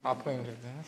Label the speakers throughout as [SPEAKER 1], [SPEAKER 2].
[SPEAKER 1] आपको इंग्लिश देना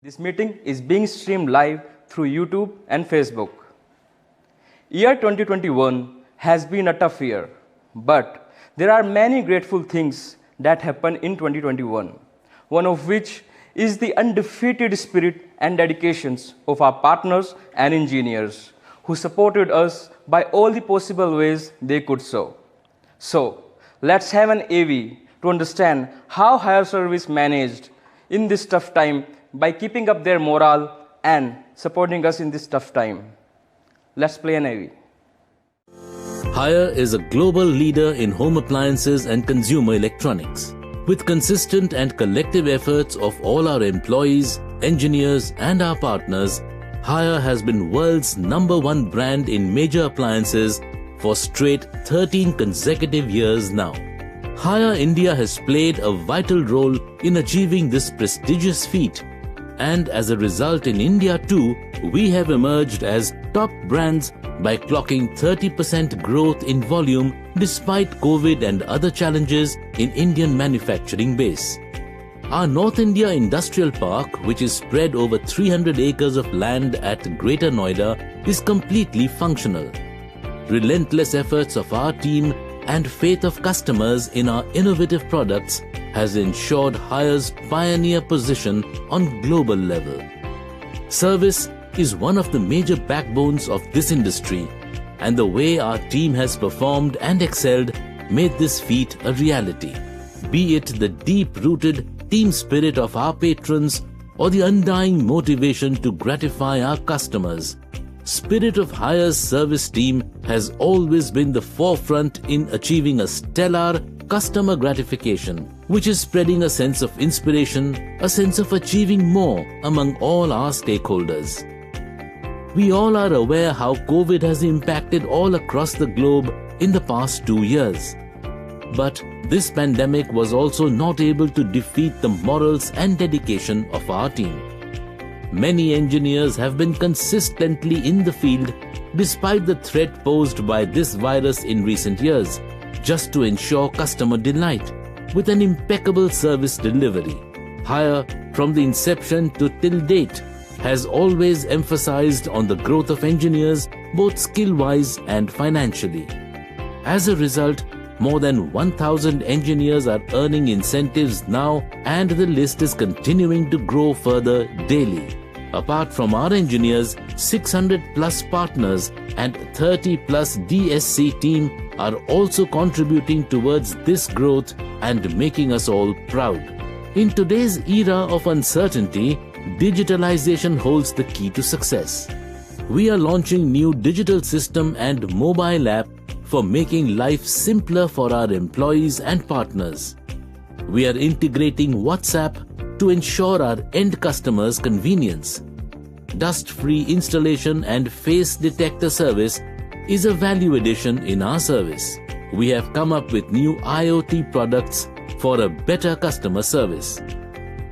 [SPEAKER 1] This meeting is being streamed live through YouTube and Facebook. Year 2021 has been a tough year, but there are many grateful things that happened in 2021, one of which is the undefeated spirit and dedications of our partners and engineers who supported us by all the possible ways they could so. So, let's have an AV to understand how Hire Service managed in this tough time by keeping up their morale and supporting us in this tough time. Let's play an AV.
[SPEAKER 2] Hire is a global leader in home appliances and consumer electronics. With consistent and collective efforts of all our employees, engineers and our partners, Hire has been world's #1 brand in major appliances for straight 13 consecutive years now. Hire India has played a vital role in achieving this prestigious feat, and as a result in India too, we have emerged as top brands by clocking 30% growth in volume despite COVID and other challenges in Indian manufacturing base. Our North India Industrial Park, which is spread over 300 acres of land at Greater Noida, is completely functional. Relentless efforts of our team and faith of customers in our innovative products has ensured Hire's pioneer position on global level. Service is one of the major backbones of this industry, and the way our team has performed and excelled made this feat a reality. Be it the deep-rooted team spirit of our patrons or the undying motivation to gratify our customers, Spirit of Hire's service team has always been the forefront in achieving a stellar customer gratification, which is spreading a sense of inspiration, a sense of achieving more among all our stakeholders. We all are aware how COVID has impacted all across the globe in the past 2 years. But this pandemic was also not able to defeat the morals and dedication of our team. Many engineers have been consistently in the field despite the threat posed by this virus in recent years, just to ensure customer delight with an impeccable service delivery. Hire, from the inception to till date, has always emphasized on the growth of engineers both skill-wise and financially. As a result, more than 1,000 engineers are earning incentives now, and the list is continuing to grow further daily. Apart from our engineers, 600 plus partners and 30 plus DSC team are also contributing towards this growth and making us all proud. In today's era of uncertainty, digitalization holds the key to success. We are launching new digital system and mobile app for making life simpler for our employees and partners. We are integrating WhatsApp to ensure our end customers' convenience. Dust-free installation and face detector service is a value addition in our service. We have come up with new IoT products for a better customer service.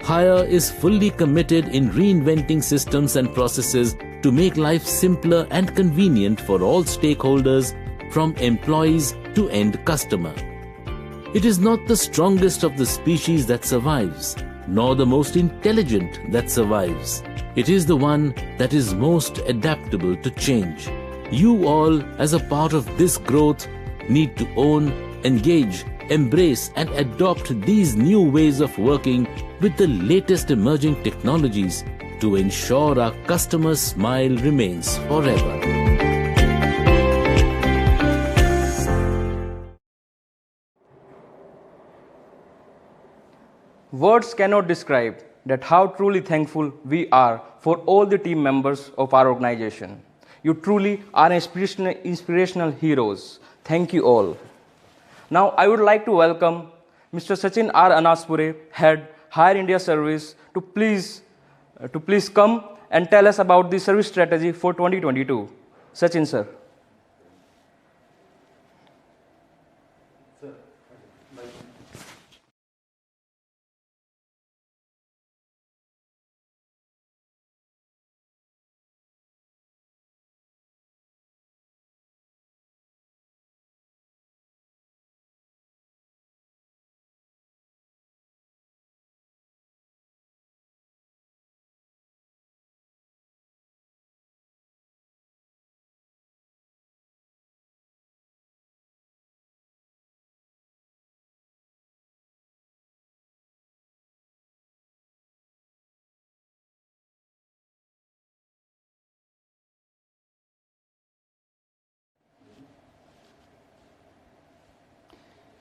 [SPEAKER 2] Hire is fully committed in reinventing systems and processes to make life simpler and convenient for all stakeholders, from employees to end customer. It is not the strongest of the species that survives, nor the most intelligent that survives. It is the one that is most adaptable to change. You all, as a part of this growth, need to own, engage, embrace and adopt these new ways of working with the latest emerging technologies to ensure our customer's smile remains forever.
[SPEAKER 1] Words cannot describe that how truly thankful we are for all the team members of our organization. You truly are inspirational heroes. Thank you all. Now I would like to welcome Mr. Sachin R. Anaspure, Head, Hire India Service, to please come and tell us about the service strategy for 2022. Sachin sir.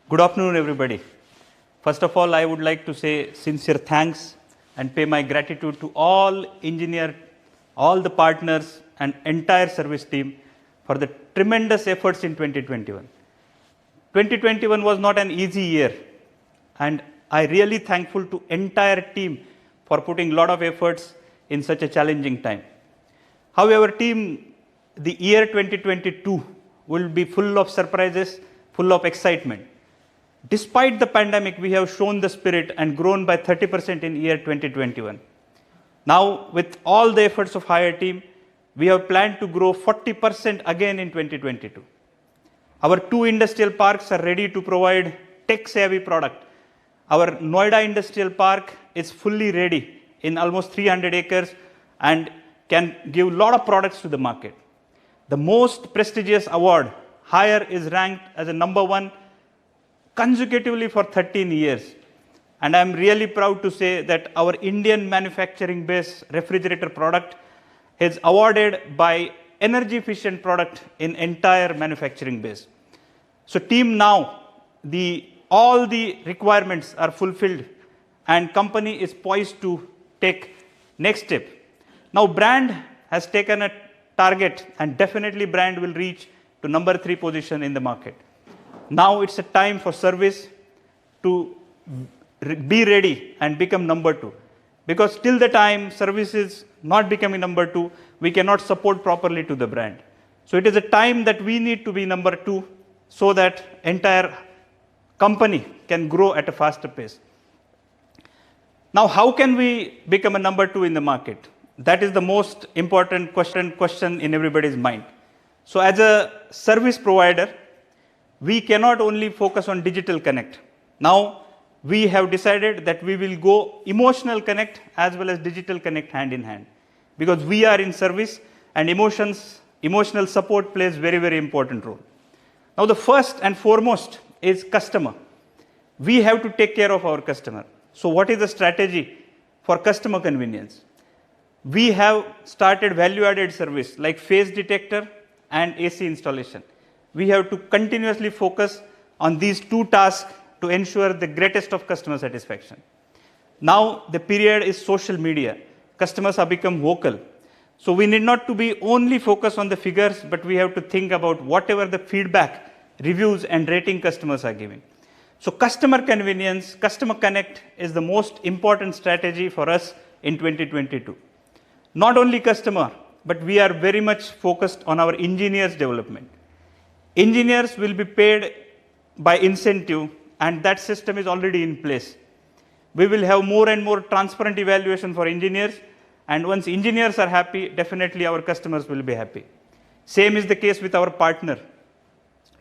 [SPEAKER 3] Good afternoon, everybody. First of all, I would like to say sincere thanks and pay my gratitude to all engineers, all the partners and entire service team for the tremendous efforts in 2021. 2021 was not an easy year, and I really thankful to entire team for putting a lot of efforts in such a challenging time. However, team, the year 2022 will be full of surprises, full of excitement. Despite the pandemic, we have shown the spirit and grown by 30% in year 2021. Now, with all the efforts of higher team, we have planned to grow 40% again in 2022. Our 2 industrial parks are ready to provide tech-savvy product. Our Noida Industrial Park is fully ready in almost 300 acres and can give a lot of products to the market. The most prestigious award, Haier, is ranked as a #1 consecutively for 13 years. And I'm really proud to say that our Indian manufacturing base refrigerator product is awarded by energy efficient product in entire manufacturing base. So team, now all the requirements are fulfilled and company is poised to take next step. Now brand has taken a target and definitely brand will reach to #3 position in the market. Now it's a time for service to be ready and become #2. Because till the time service is not becoming #2, we cannot support properly to the brand. So it is a time that we need to be #2 so that entire company can grow at a faster pace. Now, how can we become a #2 in the market? That is the most important question in everybody's mind. So as a service provider, we cannot only focus on digital connect. Now, we have decided that we will go emotional connect as well as digital connect hand in hand. Because we are in service and emotional support plays very, very important role. Now, the first and foremost is customer. We have to take care of our customer. So what is the strategy for customer convenience? We have started value-added service like phase detector and AC installation. We have to continuously focus on these 2 tasks to ensure the greatest of customer satisfaction. Now the period is social media. Customers have become vocal. So we need not to be only focused on the figures, but we have to think about whatever the feedback, reviews and rating customers are giving. So customer convenience, customer connect is the most important strategy for us in 2022. Not only customer, but we are very much focused on our engineers development. Engineers will be paid by incentive and that system is already in place. We will have more and more transparent evaluation for engineers, and once engineers are happy, definitely our customers will be happy. Same is the case with our partner.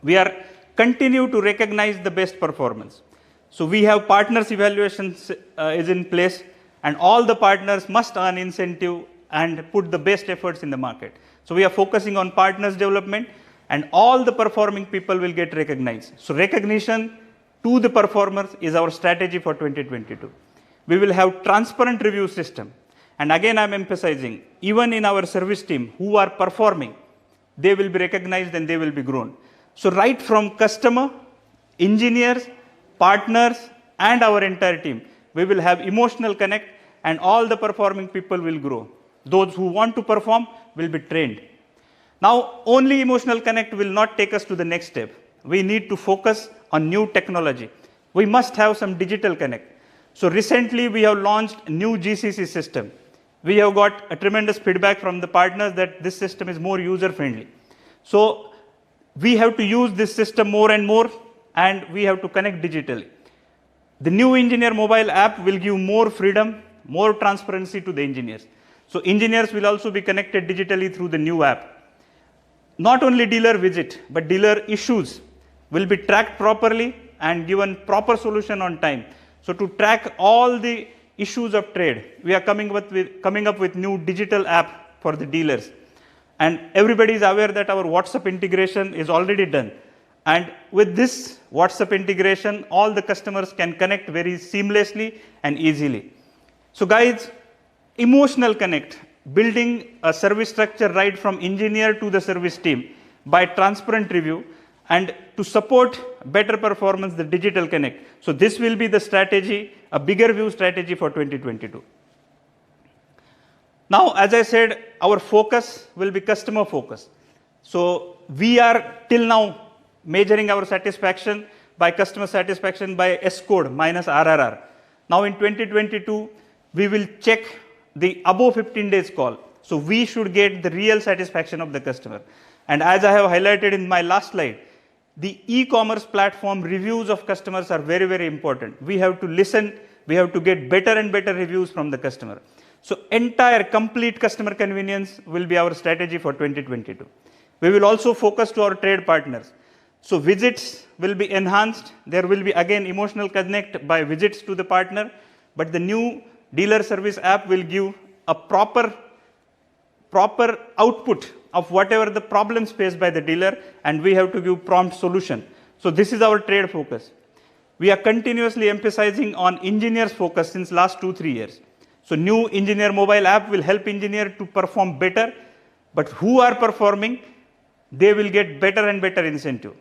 [SPEAKER 3] We are continue to recognize the best performance. So we have partners evaluations is in place, and all the partners must earn incentive and put the best efforts in the market. So we are focusing on partners development, and all the performing people will get recognized. So recognition to the performers is our strategy for 2022. We will have transparent review system. And again, I'm emphasizing, even in our service team who are performing, they will be recognized and they will be grown. So right from customer, engineers, partners, and our entire team, we will have emotional connect and all the performing people will grow. Those who want to perform will be trained. Now, only emotional connect will not take us to the next step. We need to focus on new technology. We must have some digital connect. So recently we have launched new GCC system. We have got a tremendous feedback from the partners that this system is more user friendly. So we have to use this system more and more, and we have to connect digitally. The new engineer mobile app will give more freedom, more transparency to the engineers. So engineers will also be connected digitally through the new app. Not only dealer visit, but dealer issues will be tracked properly and given proper solution on time. So to track all the issues of trade, we are coming up with new digital app for the dealers. And everybody is aware that our WhatsApp integration is already done. And with this WhatsApp integration, all the customers can connect very seamlessly and easily. So guys, emotional connect, building a service structure right from engineer to the service team by transparent review and to support better performance, the digital connect. So this will be the strategy, a bigger view strategy for 2022. Now, as I said, our focus will be customer focus. So we are till now measuring our satisfaction by customer satisfaction by S-code minus RRR. Now in 2022, we will check the above 15 days call. So we should get the real satisfaction of the customer. And as I have highlighted in my last slide, the e-commerce platform reviews of customers are very, very important. We have to listen, we have to get better and better reviews from the customer. So entire complete customer convenience will be our strategy for 2022. We will also focus to our trade partners. So visits will be enhanced. There will be again emotional connect by visits to the partner, but the new dealer service app will give a proper output of whatever the problems faced by the dealer, and we have to give prompt solution. So this is our trade focus. We are continuously emphasizing on engineers focus since last 2-3 years. So new engineer mobile app will help engineer to perform better, but who are performing, they will get better and better incentive.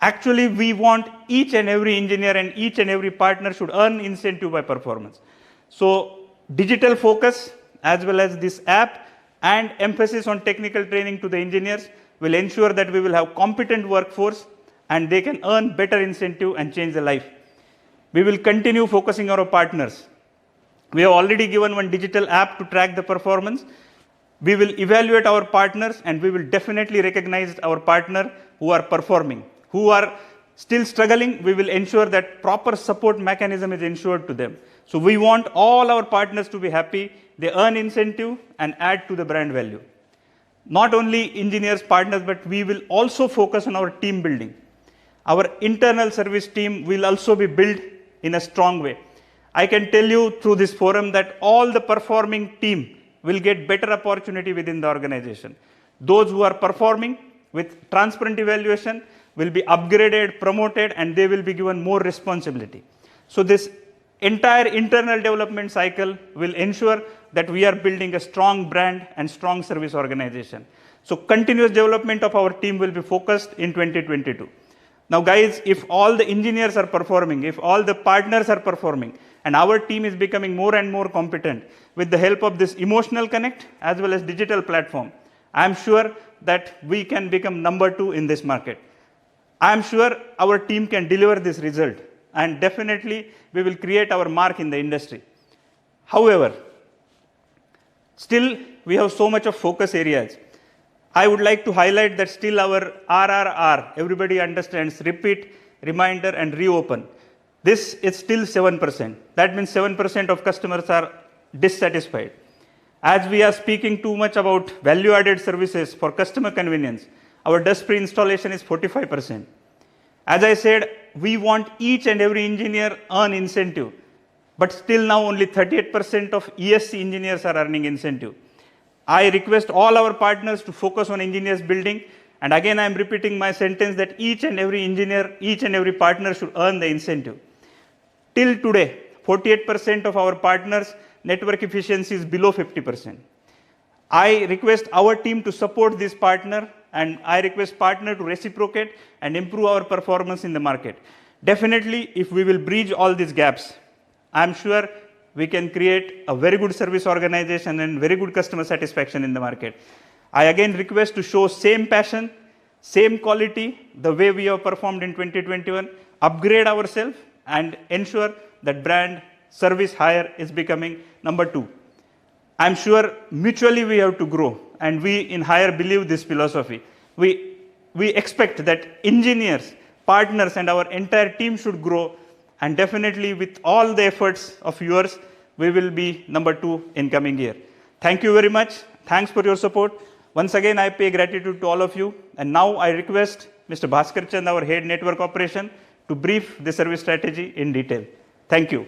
[SPEAKER 3] Actually, we want each and every engineer and each and every partner should earn incentive by performance. So digital focus as well as this app and emphasis on technical training to the engineers will ensure that we will have competent workforce and they can earn better incentive and change their life. We will continue focusing on our partners. We have already given one digital app to track the performance. We will evaluate our partners and we will definitely recognize our partner who are performing. Who are still struggling, we will ensure that proper support mechanism is ensured to them. So we want all our partners to be happy, they earn incentive and add to the brand value. Not only engineers, partners, but we will also focus on our team building. Our internal service team will also be built in a strong way. I can tell you through this forum that all the performing team will get better opportunity within the organization. Those who are performing with transparent evaluation will be upgraded, promoted, and they will be given more responsibility. So this entire internal development cycle will ensure that we are building a strong brand and strong service organization. So continuous development of our team will be focused in 2022. Now guys, if all the engineers are performing, if all the partners are performing, and our team is becoming more and more competent with the help of this emotional connect as well as digital platform, I am sure that we can become number 2 in this market. I am sure our team can deliver this result and definitely we will create our mark in the industry. However, still we have so much of focus areas. I would like to highlight that still our RRR, everybody understands, repeat, reminder and reopen. This is still 7%. That means 7% of customers are dissatisfied. As we are speaking too much about value added services for customer convenience, our dust-free installation is 45%. As I said, we want each and every engineer earn incentive, but still now only 38% of ESC engineers are earning incentive. I request all our partners to focus on engineers building, and again I am repeating my sentence that each and every engineer, each and every partner should earn the incentive. Till today, 48% of our partners' network efficiency is below 50%. I request our team to support this partner and I request partner to reciprocate and improve our performance in the market. Definitely, if we will bridge all these gaps, I am sure we can create a very good service organization and very good customer satisfaction in the market. I again request to show same passion, same quality, the way we have performed in 2021, upgrade ourselves and ensure that brand service hire is becoming number 2. I'm sure mutually we have to grow and we in Hire believe this philosophy. We expect that engineers, partners and our entire team should grow and definitely with all the efforts of yours, we will be number 2 in coming year. Thank you very much. Thanks for your support. Once again, I pay gratitude to all of you. And now I request Mr. Bhaskar Chand, our head network operation, to brief the service strategy in detail. Thank you.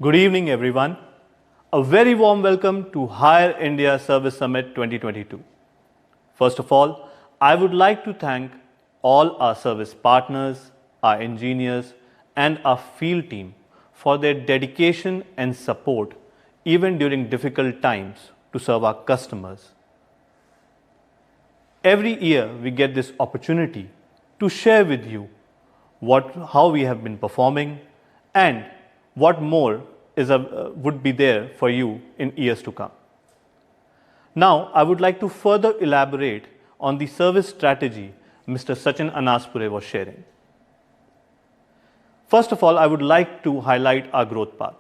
[SPEAKER 4] Good evening, everyone. A very warm welcome to Hire India Service Summit 2022. First of all, I would like to thank all our service partners, our engineers, and our field team for their dedication and support even during difficult times to serve our customers. Every year we get this opportunity to share with you how we have been performing and what more would be there for you in years to come. Now, I would like to further elaborate on the service strategy Mr. Sachin Anaspure was sharing. First of all, I would like to highlight our growth path.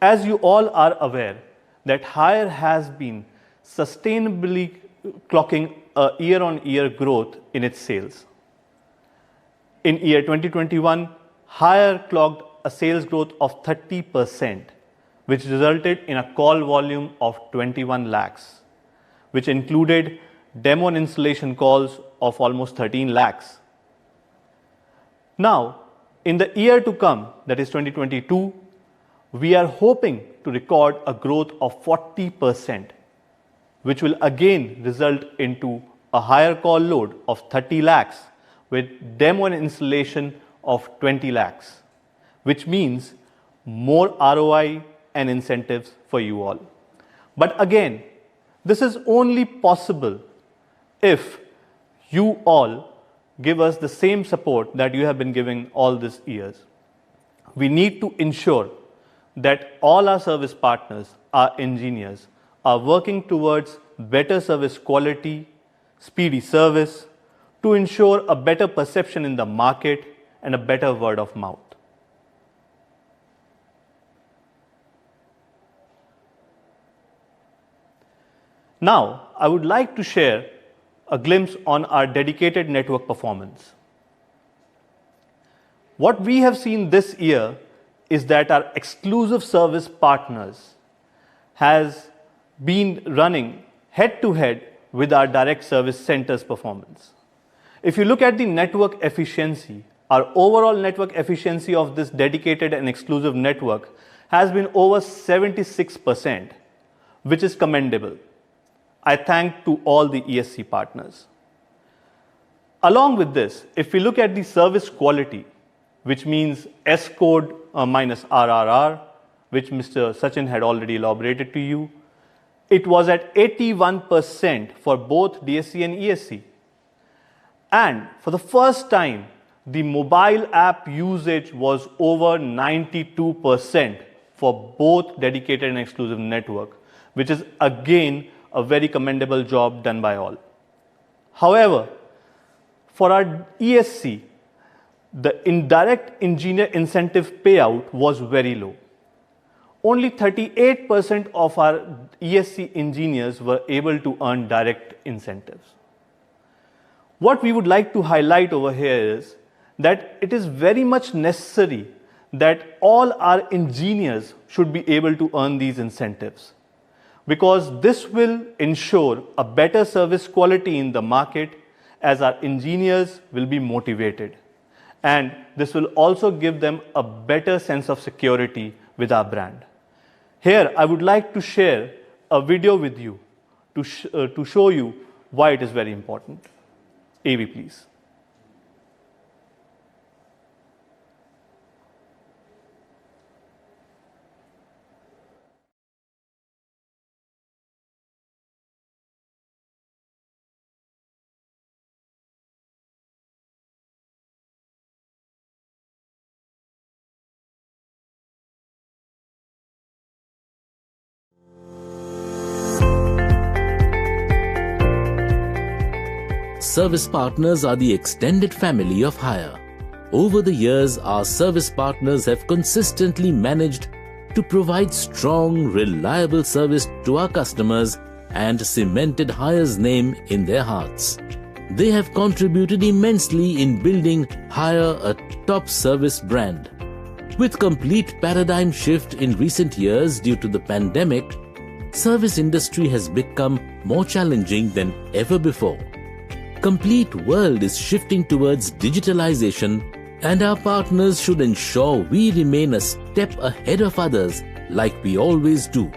[SPEAKER 4] As you all are aware that Hire has been sustainably clocking a year-on-year growth in its sales. In year 2021, Hire clocked a sales growth of 30%, which resulted in a call volume of 21 lakhs, which included demo and installation calls of almost 13 lakhs. Now, in the year to come, that is 2022, we are hoping to record a growth of 40%, which will again result into a higher call load of 30 lakhs with demo and installation of 20 lakhs. Which means more ROI and incentives for you all. But again, this is only possible if you all give us the same support that you have been giving all these years. We need to ensure that all our service partners, our engineers, are working towards better service quality, speedy service, to ensure a better perception in the market and a better word of mouth. Now, I would like to share a glimpse on our dedicated network performance. What we have seen this year is that our exclusive service partners has been running head-to-head with our direct service centers performance. If you look at the network efficiency, our overall network efficiency of this dedicated and exclusive network has been over 76%, which is commendable. I thank to all the ESC partners. Along with this, if we look at the service quality, which means S code minus RRR, which Mr. Sachin had already elaborated to you, it was at 81% for both DSC and ESC. And for the first time, the mobile app usage was over 92% for both dedicated and exclusive network, which is again a very commendable job done by all. However, for our ESC, the indirect engineer incentive payout was very low. Only 38% of our ESC engineers were able to earn direct incentives. What we would like to highlight over here is that it is very much necessary that all our engineers should be able to earn these incentives, because this will ensure a better service quality in the market as our engineers will be motivated. And this will also give them a better sense of security with our brand. Here, I would like to share a video with you to show you why it is very important. AV, please.
[SPEAKER 2] Service partners are the extended family of Hire. Over the years, our service partners have consistently managed to provide strong, reliable service to our customers and cemented Hire's name in their hearts. They have contributed immensely in building Hire a top service brand. With complete paradigm shift in recent years due to the pandemic, service industry has become more challenging than ever before. Complete world is shifting towards digitalization And our partners should ensure we remain a step ahead of others like we always do.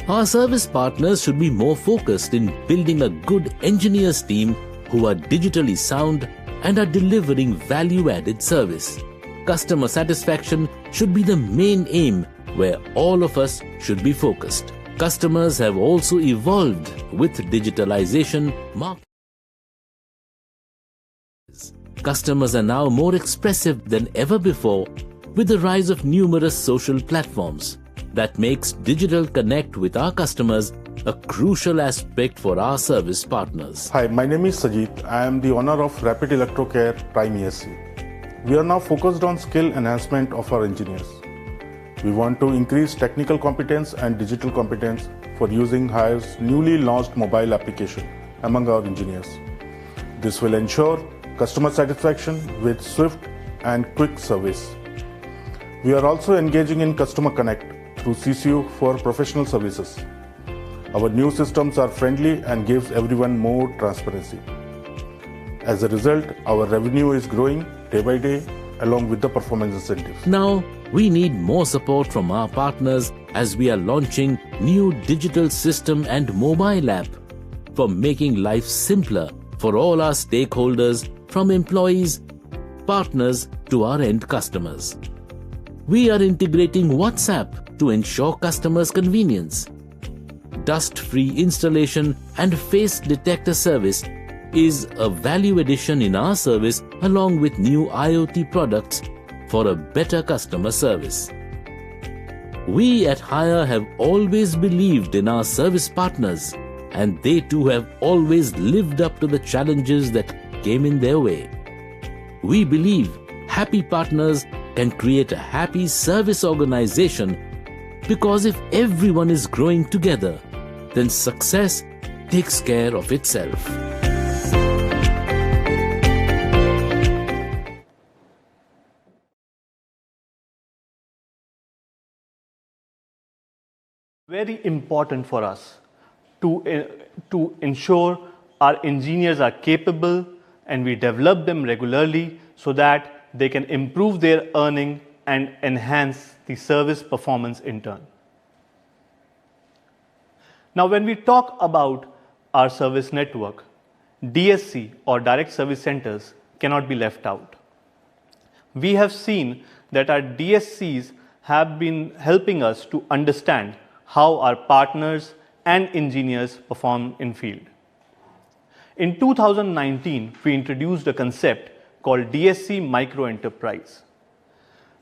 [SPEAKER 2] Our service partners should be more focused in building a good engineers team who are digitally sound and are delivering value-added service. Customer satisfaction should be the main aim where all of us should be focused. Customers have also evolved with digitalization. Customers are now more expressive than ever before with the rise of numerous social platforms. That makes digital connect with our customers a crucial aspect for our service partners.
[SPEAKER 5] Hi, my name is Sajid. I am the owner of Rapid Electrocare Prime ESC. We are now focused on skill enhancement of our engineers. We want to increase technical competence and digital competence for using Hire's newly launched mobile application among our engineers. This will ensure customer satisfaction with swift and quick service. We are also engaging in Customer Connect through CCU for professional services. Our new systems are friendly and gives everyone more transparency. As a result, our revenue is growing day by day along with the performance incentives.
[SPEAKER 2] Now, we need more support from our partners as we are launching new digital system and mobile app for making life simpler for all our stakeholders, from employees, partners to our end customers. We are integrating WhatsApp to ensure customers' convenience. Dust-free installation and face detector service is a value addition in our service along with new IoT products for a better customer service. We at Hire have always believed in our service partners, and they too have always lived up to the challenges that came in their way. We believe happy partners can create a happy service organization, because if everyone is growing together, then success takes care of itself.
[SPEAKER 4] Very important for us to ensure our engineers are capable and we develop them regularly so that they can improve their earning and enhance the service performance in turn. Now, when we talk about our service network, DSC or direct service centers cannot be left out. We have seen that our DSCs have been helping us to understand how our partners and engineers perform in field. In 2019, we introduced a concept called DSC Micro Enterprise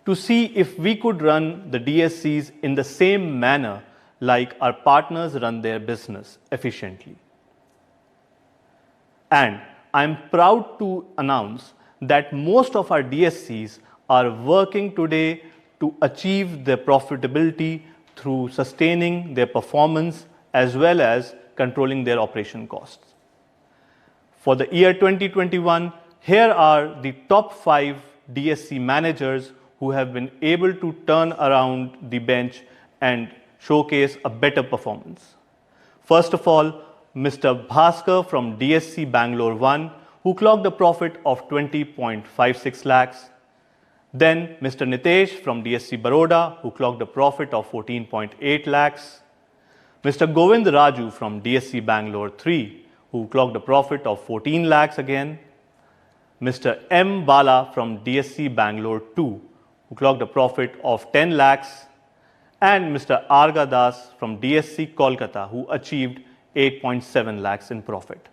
[SPEAKER 4] to see if we could run the DSCs in the same manner like our partners run their business efficiently. And I'm proud to announce that most of our DSCs are working today to achieve their profitability through sustaining their performance as well as controlling their operation costs. For the year 2021, here are the top 5 DSC managers who have been able to turn around the bench and showcase a better performance. First of all, Mr. Bhaskar from DSC Bangalore 1, who clocked a profit of 20.56 lakhs. Then Mr. Nitesh from DSC Baroda, who clocked a profit of 14.8 lakhs. Mr. Govind Raju from DSC Bangalore 3, who clocked a profit of 14 lakhs again. Mr. M. Bala from DSC Bangalore 2, who clocked a profit of 10 lakhs. And Mr. Arga Das from DSC Kolkata, who achieved 8.7 lakhs in profit.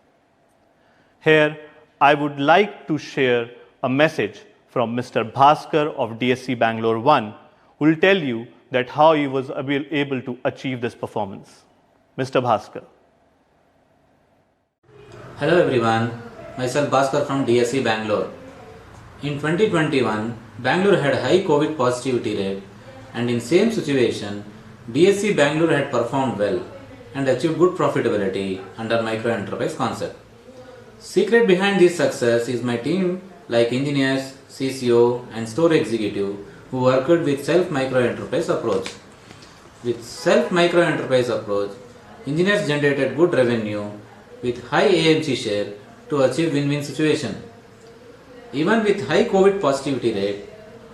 [SPEAKER 4] Here, I would like to share a message from Mr. Bhaskar of DSC Bangalore 1, who will tell you that how he was able to achieve this performance. Mr. Bhaskar.
[SPEAKER 6] Hello everyone, myself Bhaskar from DSC Bangalore. In 2021, Bangalore had high COVID positivity rate, and in same situation, DSC Bangalore had performed well and achieved good profitability under micro enterprise concept. Secret behind this success is my team like engineers, CCO and store executive who worked with self micro enterprise approach. With self micro enterprise approach, engineers generated good revenue with high AMC share to achieve win-win situation. Even with high COVID positivity rate,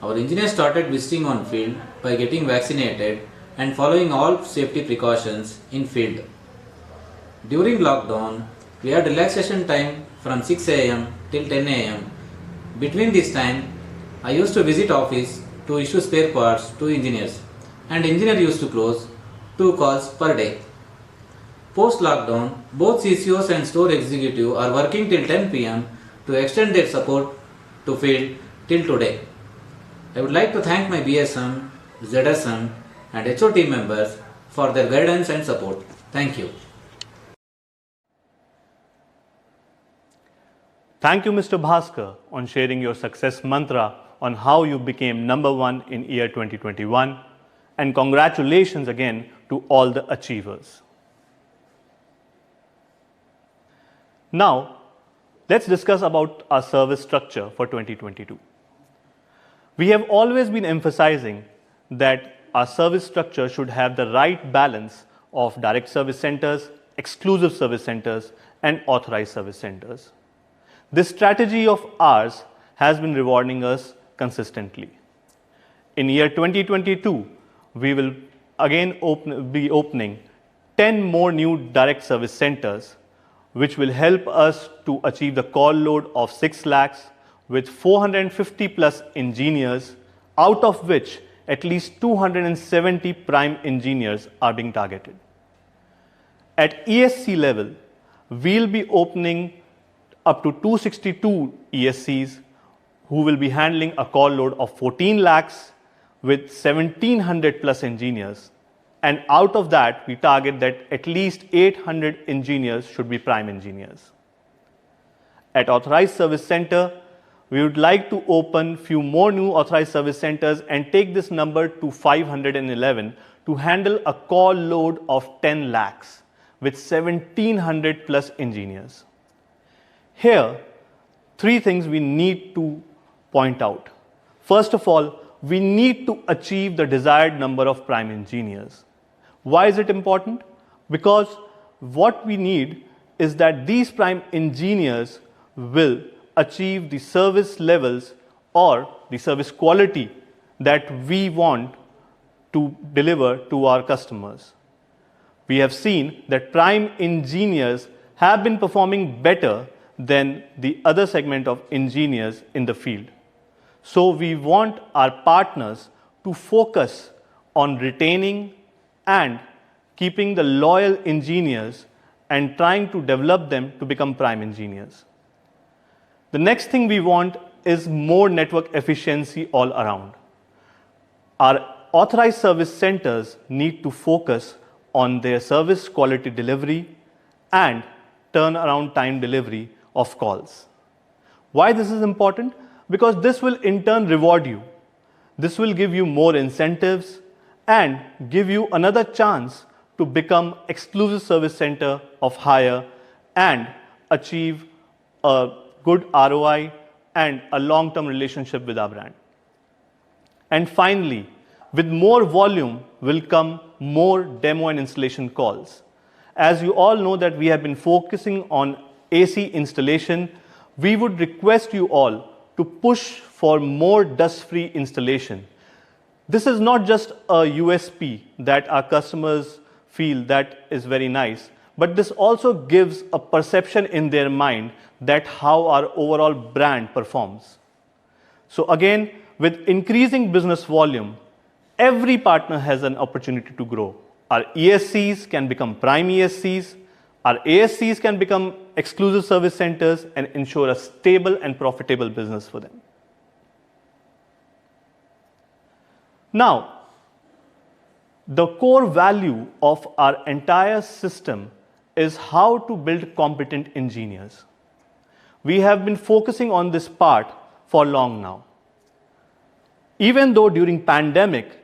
[SPEAKER 6] our engineers started visiting on field by getting vaccinated and following all safety precautions in field. During lockdown, we had relaxation time from 6 am till 10 am. Between this time, I used to visit office to issue spare parts to engineers, and engineer used to close 2 calls per day. Post lockdown, both CCOs and store executive are working till 10 pm to extend their support to field till today. I would like to thank my BSM, ZSM and HO team members for their guidance and support. Thank you.
[SPEAKER 4] Thank you, Mr. Bhaskar, on sharing your success mantra on how you became #1 in year 2021, and congratulations again to all the achievers. Now, let's discuss about our service structure for 2022. We have always been emphasizing that our service structure should have the right balance of direct service centers, exclusive service centers, and authorized service centers. This strategy of ours has been rewarding us consistently. In year 2022, we will again be opening 10 more new direct service centers, which will help us to achieve the call load of 6 lakhs with 450 plus engineers, out of which at least 270 prime engineers are being targeted. At ESC level, we'll be opening up to 262 ESCs who will be handling a call load of 14 lakhs with 1700 plus engineers. And out of that, we target that at least 800 engineers should be prime engineers. At Authorized Service Center, we would like to open few more new authorized service centers and take this number to 511 to handle a call load of 10 lakhs with 1700 plus engineers. Here, 3 things we need to point out. First of all, we need to achieve the desired number of prime engineers. Why is it important? Because what we need is that these prime engineers will achieve the service levels or the service quality that we want to deliver to our customers. We have seen that prime engineers have been performing better than the other segment of engineers in the field. So we want our partners to focus on retaining and keeping the loyal engineers and trying to develop them to become prime engineers. The next thing we want is more network efficiency all around. Our authorized service centers need to focus on their service quality delivery and turnaround time delivery of calls. Why this is important? Because this will in turn reward you. This will give you more incentives and give you another chance to become exclusive service center of hire and achieve a good ROI and a long-term relationship with our brand. And finally, with more volume will come more demo and installation calls. As you all know that we have been focusing on AC installation, we would request you all to push for more dust-free installation. This is not just a USP that our customers feel that is very nice, but this also gives a perception in their mind that how our overall brand performs. So again, with increasing business volume, every partner has an opportunity to grow. Our ESCs can become prime ESCs, our ASCs can become exclusive service centers and ensure a stable and profitable business for them. Now, the core value of our entire system is how to build competent engineers. We have been focusing on this part for long now. Even though during pandemic,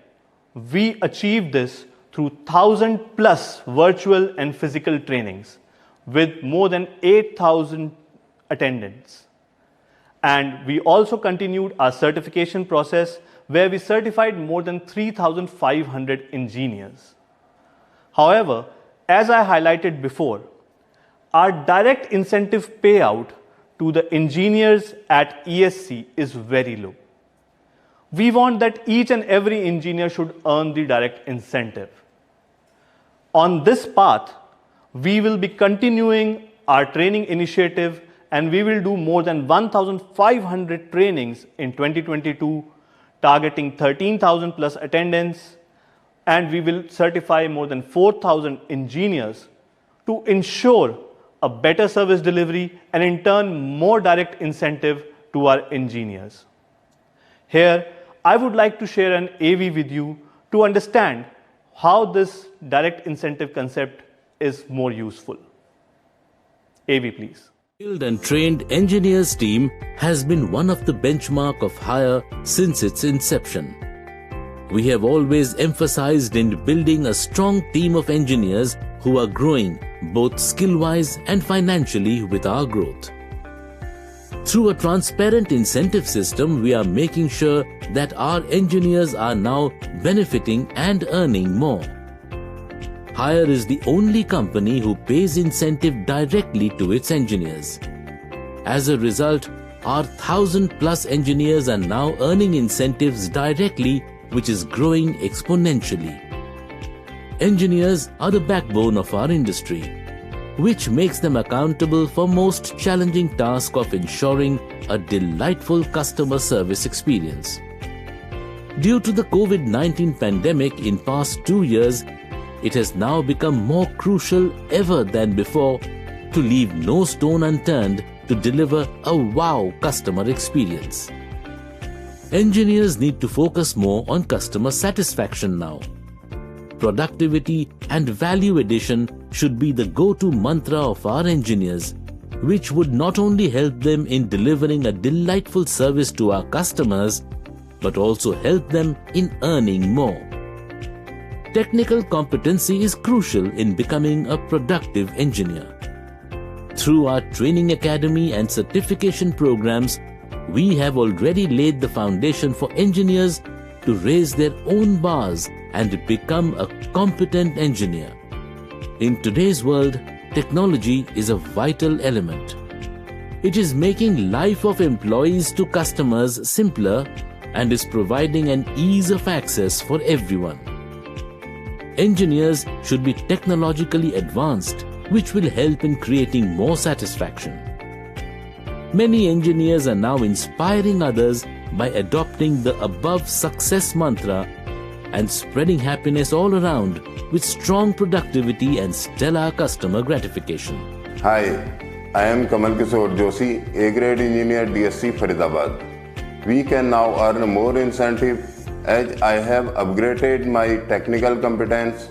[SPEAKER 4] we achieved this through 1,000 plus virtual and physical trainings with more than 8,000 attendants. And we also continued our certification process where we certified more than 3,500 engineers. However, as I highlighted before, our direct incentive payout to the engineers at ESC is very low. We want that each and every engineer should earn the direct incentive. On this path, we will be continuing our training initiative, and we will do more than 1,500 trainings in 2022, targeting 13,000 plus attendance, and we will certify more than 4,000 engineers to ensure a better service delivery and in turn more direct incentive to our engineers. Here, I would like to share an AV with you to understand how this direct incentive concept is more useful. AV, please.
[SPEAKER 2] Skilled and trained engineers team has been one of the benchmark of Hire since its inception. We have always emphasized in building a strong team of engineers who are growing both skill-wise and financially with our growth. Through a transparent incentive system, we are making sure that our engineers are now benefiting and earning more. Hire is the only company who pays incentive directly to its engineers. As a result, our 1,000+ engineers are now earning incentives directly, which is growing exponentially. Engineers are the backbone of our industry, which makes them accountable for most challenging task of ensuring a delightful customer service experience. Due to the COVID-19 pandemic in past 2 years, it has now become more crucial ever than before to leave no stone unturned to deliver a wow customer experience. Engineers need to focus more on customer satisfaction now. Productivity and value addition should be the go-to mantra of our engineers, which would not only help them in delivering a delightful service to our customers, but also help them in earning more. Technical competency is crucial in becoming a productive engineer. Through our training academy and certification programs, we have already laid the foundation for engineers to raise their own bars and become a competent engineer. In today's world, technology is a vital element. It is making life of employees to customers simpler and is providing an ease of access for everyone. Engineers should be technologically advanced, which will help in creating more satisfaction. Many engineers are now inspiring others by adopting the above success mantra and spreading happiness all around with strong productivity and stellar customer gratification.
[SPEAKER 7] Hi, I am Kamal Kishore Joshi, A-grade engineer DSC Faridabad. We can now earn more incentive as I have upgraded my technical competence.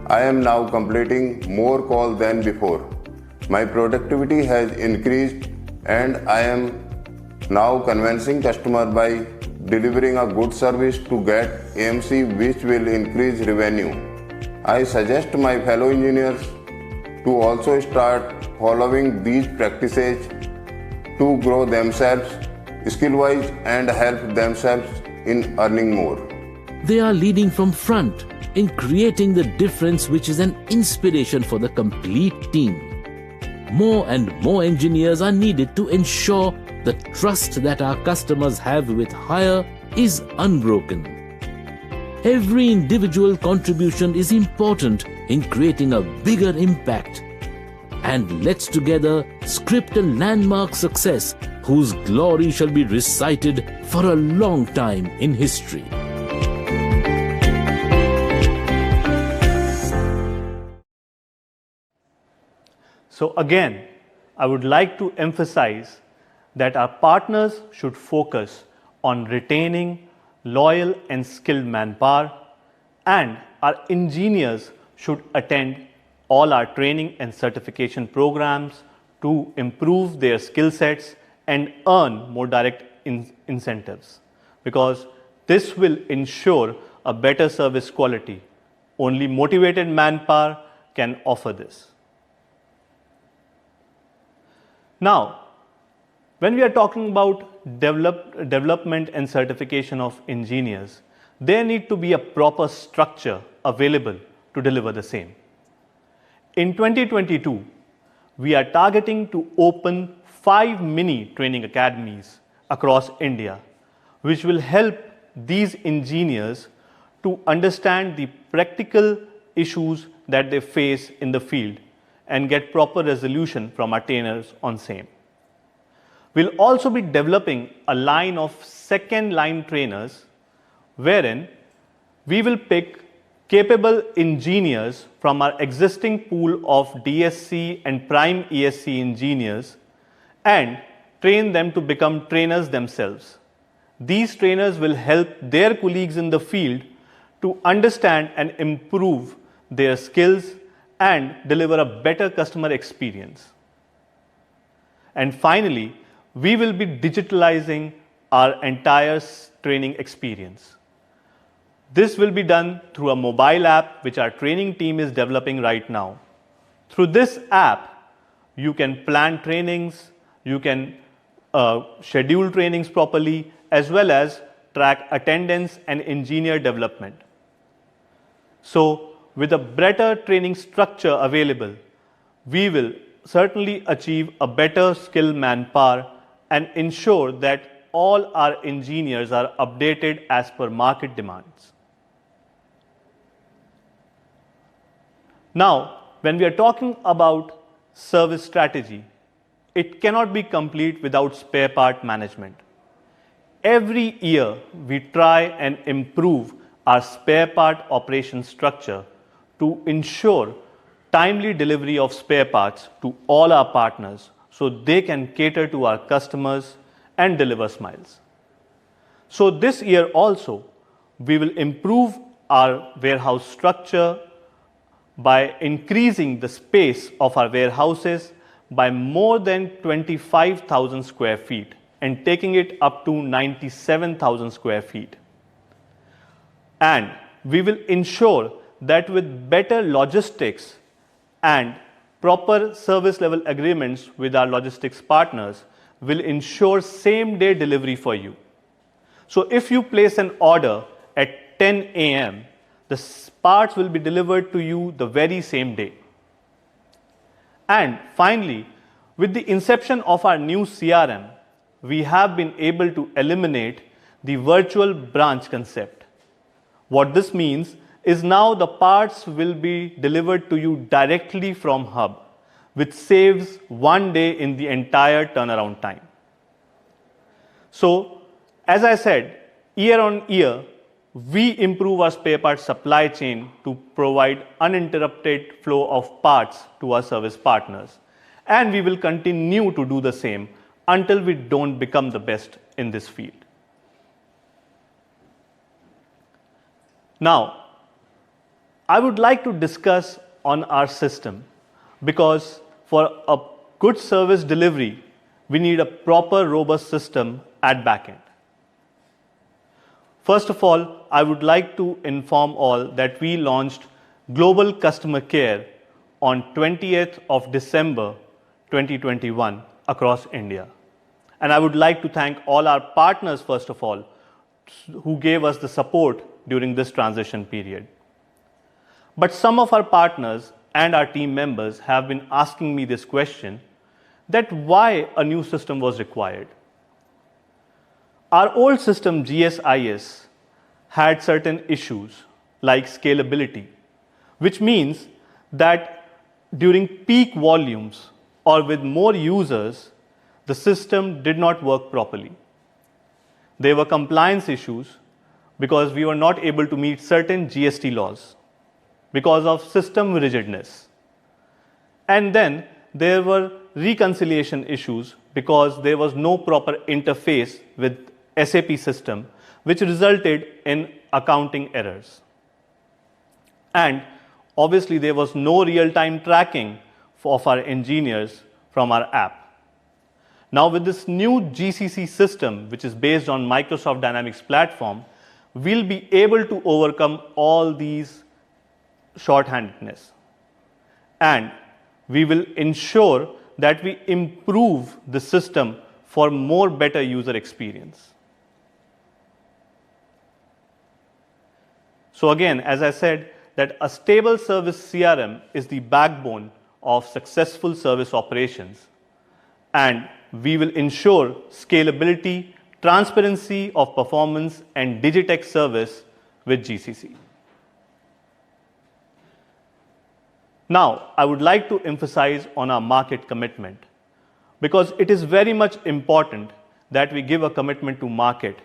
[SPEAKER 7] I am now completing more calls than before. My productivity has increased and I am now convincing customer by delivering a good service to get AMC, which will increase revenue. I suggest my fellow engineers to also start following these practices to grow themselves skill-wise and help themselves in earning more.
[SPEAKER 2] They are leading from front in creating the difference, which is an inspiration for the complete team. More and more engineers are needed to ensure the trust that our customers have with Hire is unbroken. Every individual contribution is important in creating a bigger impact. And let's together script a landmark success whose glory shall be recited for a long time in history.
[SPEAKER 4] So again, I would like to emphasize that our partners should focus on retaining loyal and skilled manpower, and our engineers should attend all our training and certification programs to improve their skill sets and earn more direct incentives, because this will ensure a better service quality. Only motivated manpower can offer this. Now, when we are talking about development and certification of engineers, there need to be a proper structure available to deliver the same. In 2022, we are targeting to open 5 mini training academies across India, which will help these engineers to understand the practical issues that they face in the field and get proper resolution from our trainers on same. We'll also be developing a line of second line trainers wherein we will pick capable engineers from our existing pool of DSC and prime ESC engineers and train them to become trainers themselves. These trainers will help their colleagues in the field to understand and improve their skills and deliver a better customer experience. And finally, we will be digitalizing our entire training experience. This will be done through a mobile app which our training team is developing right now. Through this app, you can plan trainings, you can schedule trainings properly, as well as track attendance and engineer development. So, with a better training structure available, we will certainly achieve a better skilled manpower and ensure that all our engineers are updated as per market demands. Now, when we are talking about service strategy, it cannot be complete without spare part management. Every year, we try and improve our spare part operation structure to ensure timely delivery of spare parts to all our partners so they can cater to our customers and deliver smiles. So this year also, we will improve our warehouse structure by increasing the space of our warehouses by more than 25,000 square feet and taking it up to 97,000 square feet. And we will ensure that with better logistics and proper service level agreements with our logistics partners will ensure same day delivery for you. So if you place an order at 10 a.m., the parts will be delivered to you the very same day. And finally, with the inception of our new CRM, we have been able to eliminate the virtual branch concept. What this means is now the parts will be delivered to you directly from hub, which saves 1 day in the entire turnaround time. So, as I said, year on year, we improve our spare parts supply chain to provide uninterrupted flow of parts to our service partners. And we will continue to do the same until we don't become the best in this field. Now, I would like to discuss on our system because for a good service delivery, we need a proper robust system at backend. First of all, I would like to inform all that we launched Global Customer Care on 20th of December 2021 across India. And I would like to thank all our partners, first of all, who gave us the support during this transition period. But some of our partners and our team members have been asking me this question, that why a new system was required. Our old system GSIS had certain issues like scalability, which means that during peak volumes or with more users, the system did not work properly. There were compliance issues because we were not able to meet certain GST laws because of system rigidness. And then there were reconciliation issues because there was no proper interface with SAP system, which resulted in accounting errors. And obviously there was no real-time tracking of our engineers from our app. Now with this new GCC system, which is based on Microsoft Dynamics platform, we'll be able to overcome all these shorthandedness. And we will ensure that we improve the system for more better user experience. So again, as I said, that a stable service CRM is the backbone of successful service operations. And we will ensure scalability, transparency of performance, and Digitech service with GCC. Now, I would like to emphasize on our market commitment, because it is very much important that we give a commitment to market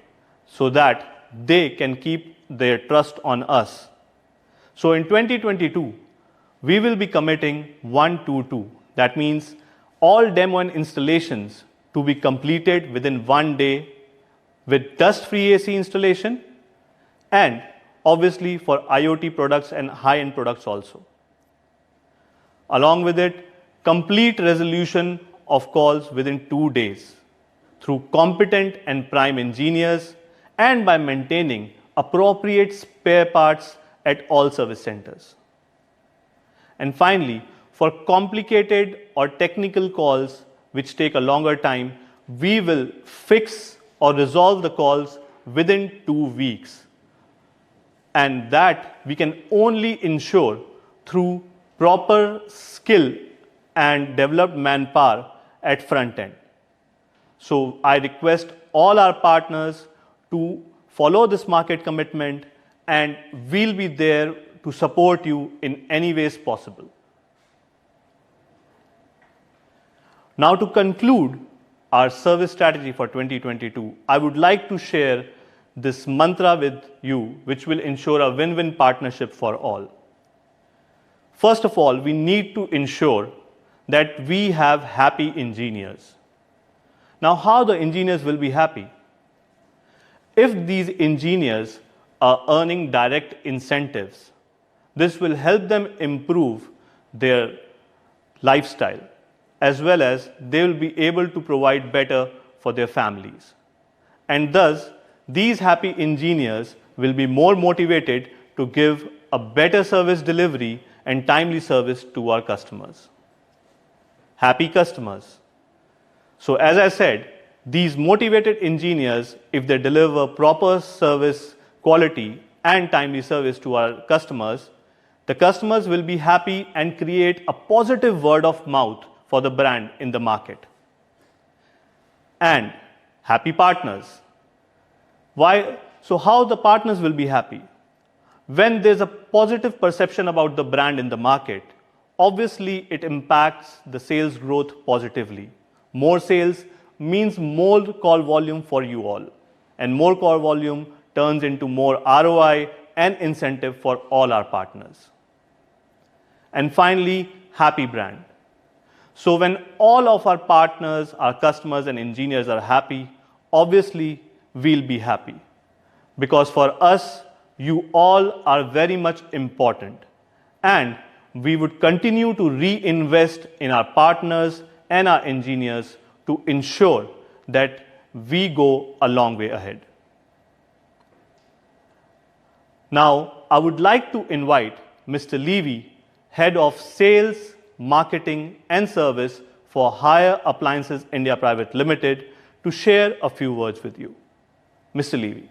[SPEAKER 4] so that they can keep their trust on us. So in 2022, we will be committing 1-2. That means all demo and installations to be completed within 1 day with dust-free AC installation, and obviously for IoT products and high-end products also. Along with it, complete resolution of calls within 2 days through competent and prime engineers and by maintaining appropriate spare parts at all service centers. And finally, for complicated or technical calls which take a longer time, we will fix or resolve the calls within 2 weeks. And that we can only ensure through proper skill and developed manpower at front end. So I request all our partners to follow this market commitment, and we'll be there to support you in any ways possible. Now, to conclude our service strategy for 2022, I would like to share this mantra with you, which will ensure a win-win partnership for all. First of all, we need to ensure that we have happy engineers. Now, how the engineers will be happy? If these engineers are earning direct incentives, this will help them improve their lifestyle, as well as they will be able to provide better for their families. And thus, these happy engineers will be more motivated to give a better service delivery and timely service to our customers. Happy customers. So as I said, these motivated engineers, if they deliver proper service quality and timely service to our customers, the customers will be happy and create a positive word of mouth for the brand in the market. And happy partners. Why? So how the partners will be happy? When there's a positive perception about the brand in the market, obviously it impacts the sales growth positively. More sales means more call volume for you all, and more call volume turns into more ROI and incentive for all our partners. And finally, happy brand. So when all of our partners, our customers and engineers are happy, obviously we'll be happy. Because for us, you all are very much important, and we would continue to reinvest in our partners and our engineers to ensure that we go a long way ahead. Now, I would like to invite Mr. Levy, Head of Sales, Marketing and Service for Haier Appliances India Private Limited, to share a few words with you. Mr. Levy.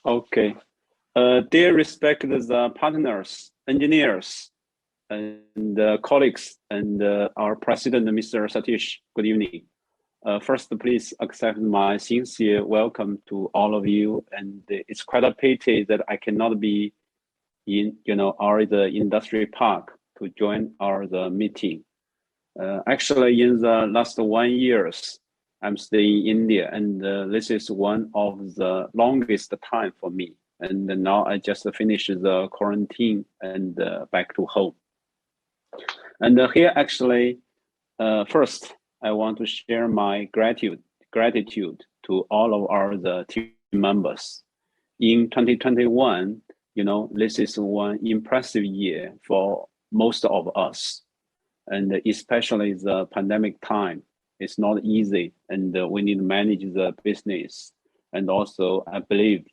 [SPEAKER 8] Okay. Dear respected partners, engineers, and colleagues, and our president, Mr. Satish, good evening. First, please accept my sincere welcome to all of you. And it's quite a pity that I cannot be in, the industry park to join the meeting. Actually, in the last 1 year, I'm staying in India, and this is one of the longest time for me. And now I just finished the quarantine and back to home. And here, actually, first, I want to share my gratitude to all of the team members. In 2021, this is one impressive year for most of us, and especially the pandemic time. It's not easy, and we need to manage the business. And also, I believe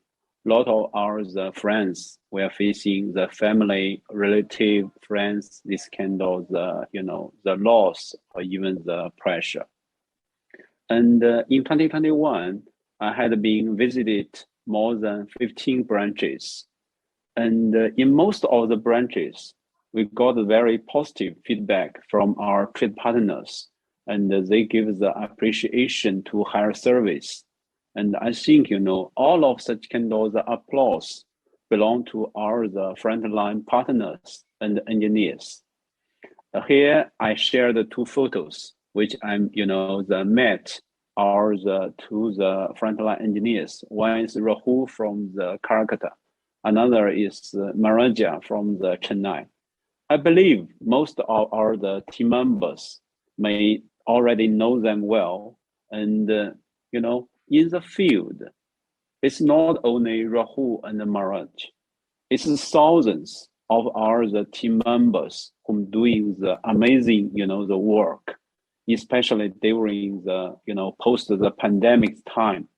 [SPEAKER 8] a lot of our friends we are facing the family, relative, friends, this kind of the loss or even the pressure. And in 2021, I had been visited more than 15 branches, and in most of the branches, we got very positive feedback from our trade partners, and they give the appreciation to higher service. And I think, all of such kind of the applause belong to the frontline partners and engineers. Here, I share the two photos, which I'm, met are two frontline engineers. One is Rahul from the Calcutta. Another is Maraja from the Chennai. I believe most of the team members may already know them well. And, in the field, it's not only Rahul and Maraj, it's thousands of the team members who doing the amazing, the work, especially during the, post the pandemic time.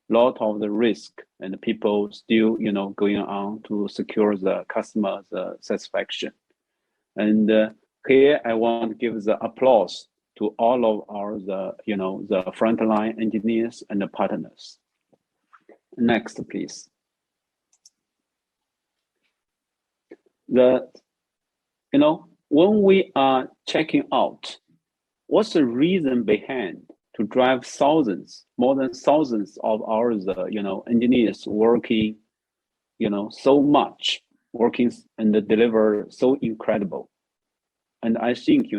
[SPEAKER 8] Lot of the risk and people still, going on to secure the customer's satisfaction. And here I want to give the applause to all of the frontline engineers and the partners. Next, please. When we are checking out, what's the reason behind to drive more than thousands of engineers working, so much, working and deliver so incredible. And I think,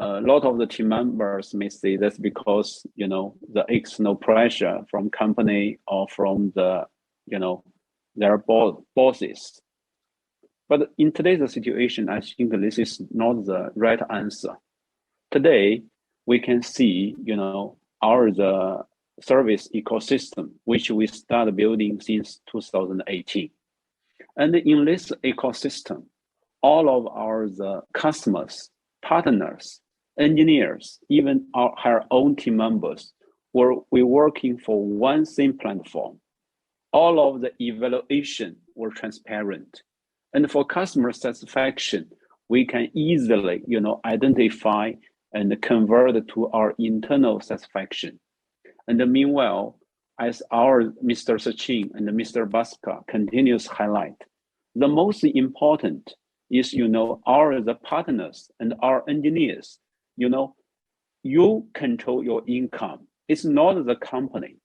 [SPEAKER 8] a lot of the team members may say that's because, the external pressure from company or from the, their bosses. But in today's situation, I think this is not the right answer. Today, we can see, the service ecosystem, which we started building since 2018. And in this ecosystem, all of the customers, partners, engineers, even our own team members, we're working for one same platform. All of the evaluation were transparent. And for customer satisfaction, we can easily, identify and convert to our internal satisfaction. And meanwhile, as our Mr. Sachin and Mr. Bhaskar continues highlight, the most important is, the partners and our engineers, you control your income. It's not the company.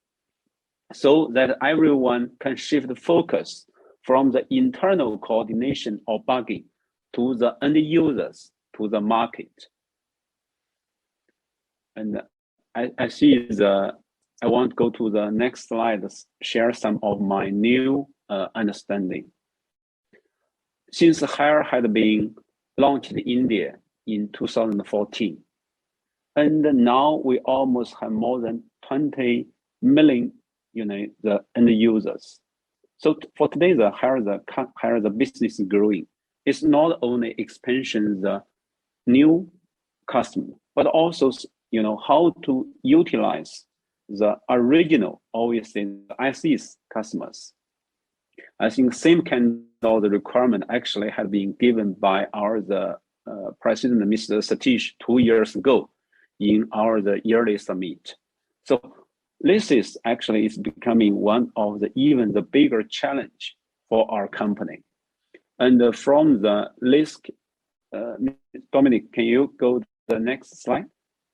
[SPEAKER 8] So that everyone can shift the focus from the internal coordination or bugging to the end users, to the market. And I see I want to go to the next slide, share some of my new understanding. Since Haier had been launched in India in 2014, and now we almost have more than 20 million, the end users. So for today, the Haier the business is growing. It's not only expansion the new customer, but also how to utilize the original, always the IC's customers. I think same kind of the requirement actually had been given by the president, Mr. Satish, 2 years ago in the yearly summit. So this is actually is becoming one of the even the bigger challenge for our company. And from the list, Dominic, can you go to the next slide?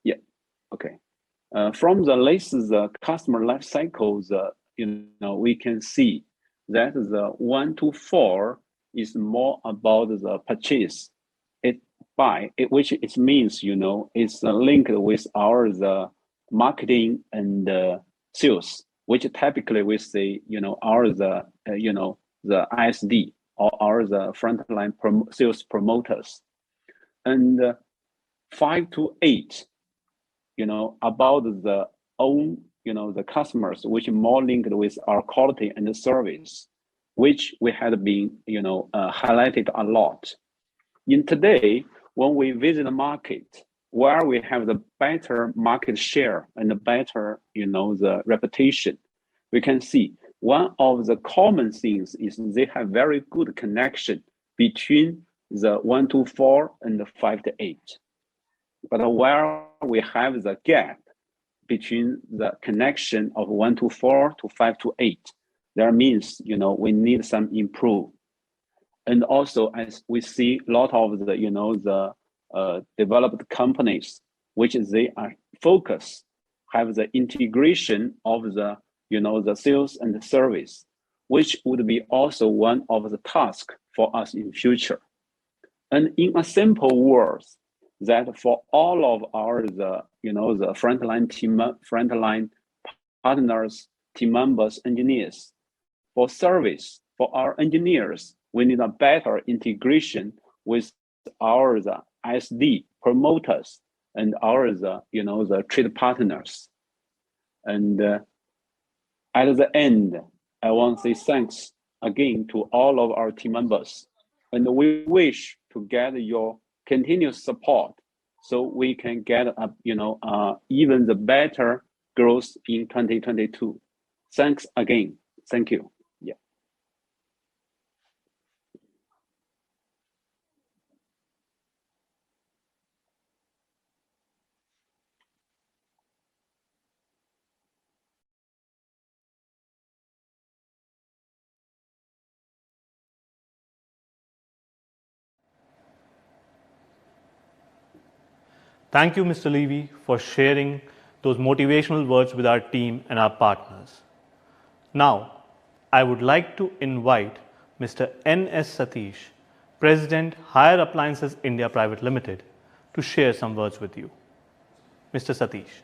[SPEAKER 8] Yeah, okay. From the list, the customer life cycles, we can see that the 1 to 4 is more about the purchase, which it means, it's linked with the marketing and sales, which typically we say, the ISD or the frontline sales promoters. And 5 to 8, about the own, the customers, which are more linked with our quality and the service, which we had been, highlighted a lot. In today, when we visit the market, where we have the better market share and the better, the reputation, we can see one of the common things is they have very good connection between the 1 to 4 and the 5 to 8. But where we have the gap between the connection of 1 to 4 to 5 to 8, that means, we need some improve. And also, as we see a lot of the, developed companies, which they are focused, have the integration of the, the sales and the service, which would be also one of the tasks for us in future. And in a simple words, that for all of our the frontline partners, team members, engineers, for service, for our engineers, we need a better integration with our the ISD promoters and our the trade partners. And at the end, I want to say thanks again to all of our team members, and we wish to get your continuous support so we can get even the better growth in 2022. Thanks again. Thank you. Yeah.
[SPEAKER 4] Thank you, Mr. Levy, for sharing those motivational words with our team and our partners. Now, I would like to invite Mr. N.S. Satish, President, Higher Appliances India Private Limited, to share some words with you. Mr. Satish.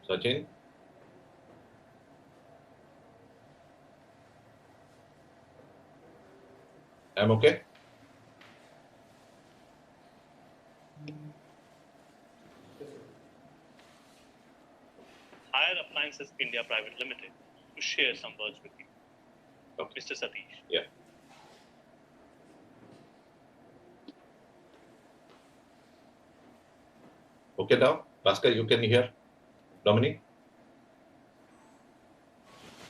[SPEAKER 9] Sachin? I'm okay.
[SPEAKER 4] Higher Appliances India Private Limited to share some words with you.
[SPEAKER 9] Okay.
[SPEAKER 4] Mr. Satish.
[SPEAKER 9] Yeah. Okay now, Bhaskar, you can hear Dominic?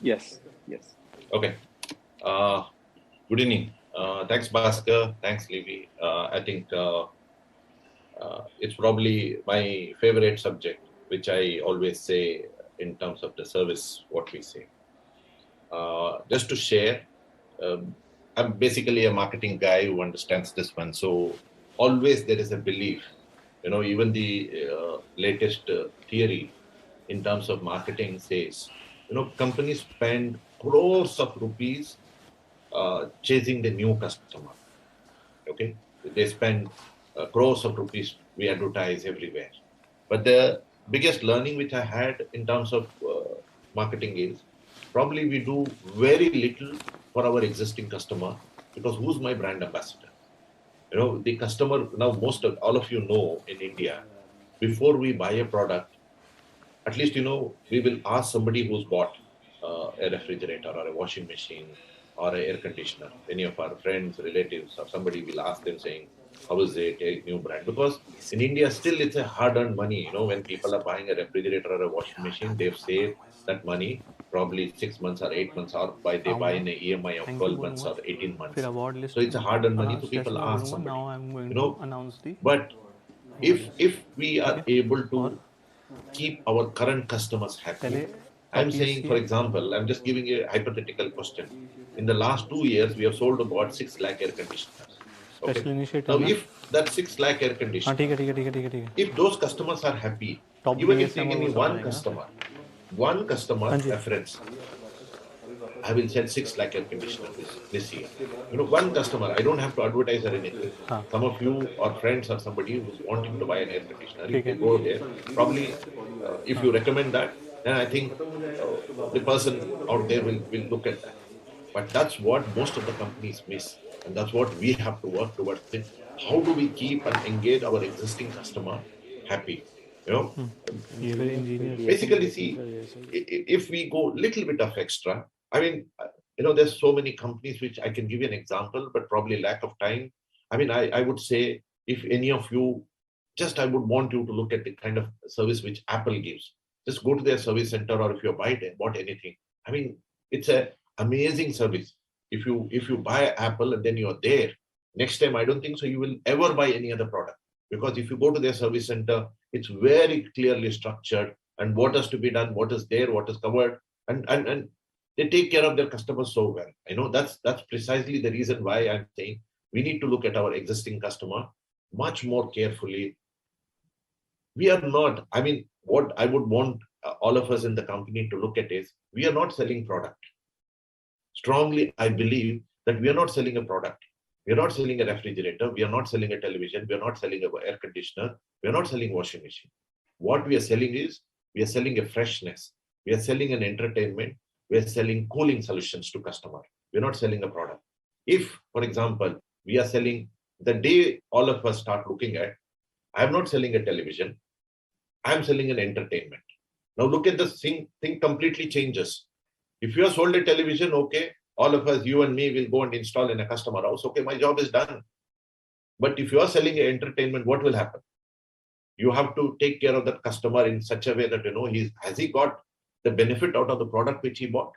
[SPEAKER 8] Yes, yes.
[SPEAKER 9] Okay. Good evening. Thanks, Bhaskar. Thanks, Levy. I think it's probably my favorite subject, which I always say in terms of the service, what we say. Just to share, I'm basically a marketing guy who understands this one. So always there is a belief, even the latest theory in terms of marketing says, companies spend crores of rupees chasing the new customer. Okay, they spend crores of rupees. We advertise everywhere. But the biggest learning which I had in terms of marketing is probably we do very little for our existing customer, because who's my brand ambassador? The customer now, all of you know in India, before we buy a product, at least we will ask somebody who's bought a refrigerator or a washing machine or an air conditioner. Any of our friends, relatives, or somebody will ask them saying, How is it a new brand? Because in India, still it's a hard-earned money. You know, when people are buying a refrigerator or a washing machine, they've saved that money probably 6 months or 8 months, or they buy in a EMI of 12 months or 18 months. So it's a hard-earned money. So people ask somebody, you know. But if we are able to keep our current customers happy, I'm saying, for example, I'm just giving a hypothetical question. In the last 2 years, we have sold about 6 lakh air conditioners. Okay. Now, if that 6 lakh air conditioners, if those customers are happy, even if they give me one customer reference, I will sell 6 lakh air conditioners this year. You know, one customer, I don't have to advertise or anything. Some of you or friends or somebody who's wanting to buy an air conditioner, you can go there. Probably, if you recommend that, then I think the person out there will look at that. But that's what most of the companies miss. And that's what we have to work towards. How do we keep and engage our existing customer happy? You know, basically, see, if we go little bit of extra, I mean, you know, there's so many companies which I can give you an example, but probably lack of time. I mean, I would say, if any of you, I would want you to look at the kind of service which Apple gives. Just go to their service center, or if you bought anything. I mean, it's an amazing service. If you buy Apple and then you're there, next time I don't think so you will ever buy any other product. Because if you go to their service center, it's very clearly structured, and what has to be done, what is there, what is covered, and they take care of their customers so well. I know that's precisely the reason why I'm saying we need to look at our existing customer much more carefully. We are not, I mean, what I would want all of us in the company to look at is, we are not selling product. Strongly, I believe that we are not selling a product. We are not selling a refrigerator. We are not selling a television. We are not selling an air conditioner. We are not selling washing machine. What we are selling is, we are selling a freshness. We are selling an entertainment. We are selling cooling solutions to customer. We are not selling a product. If, for example, we are selling, the day all of us start looking at, I am not selling a television. I am selling an entertainment. Now look at this thing completely changes. If you have sold a television, okay, all of us, you and me, will go and install in a customer house. Okay, my job is done. But if you are selling an entertainment, what will happen? You have to take care of that customer in such a way that, you know, has he got the benefit out of the product which he bought?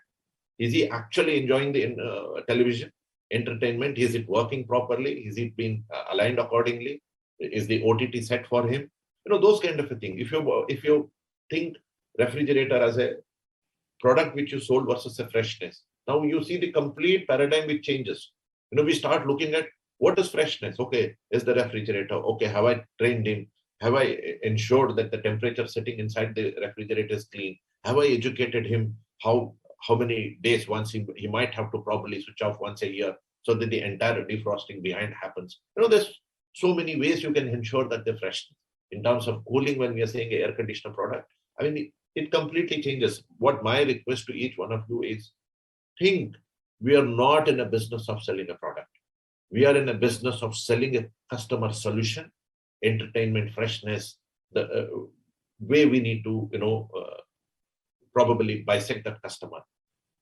[SPEAKER 9] Is he actually enjoying the television entertainment? Is it working properly? Is it being aligned accordingly? Is the OTT set for him? You know, those kind of a thing. If you think refrigerator as a product which you sold versus a freshness, now you see the complete paradigm which changes. You know, we start looking at what is freshness. Okay, is the refrigerator, okay, have I trained him? Have I ensured that the temperature setting inside the refrigerator is clean? Have I educated him how many days once he might have to probably switch off once a year so that the entire defrosting behind happens? You know, there's so many ways you can ensure that the freshness. In terms of cooling, when we are saying an air conditioner product, I mean, it completely changes. What my request to each one of you is, think we are not in a business of selling a product. We are in a business of selling a customer solution, entertainment, freshness, the way we need to, you know, probably bisect that customer.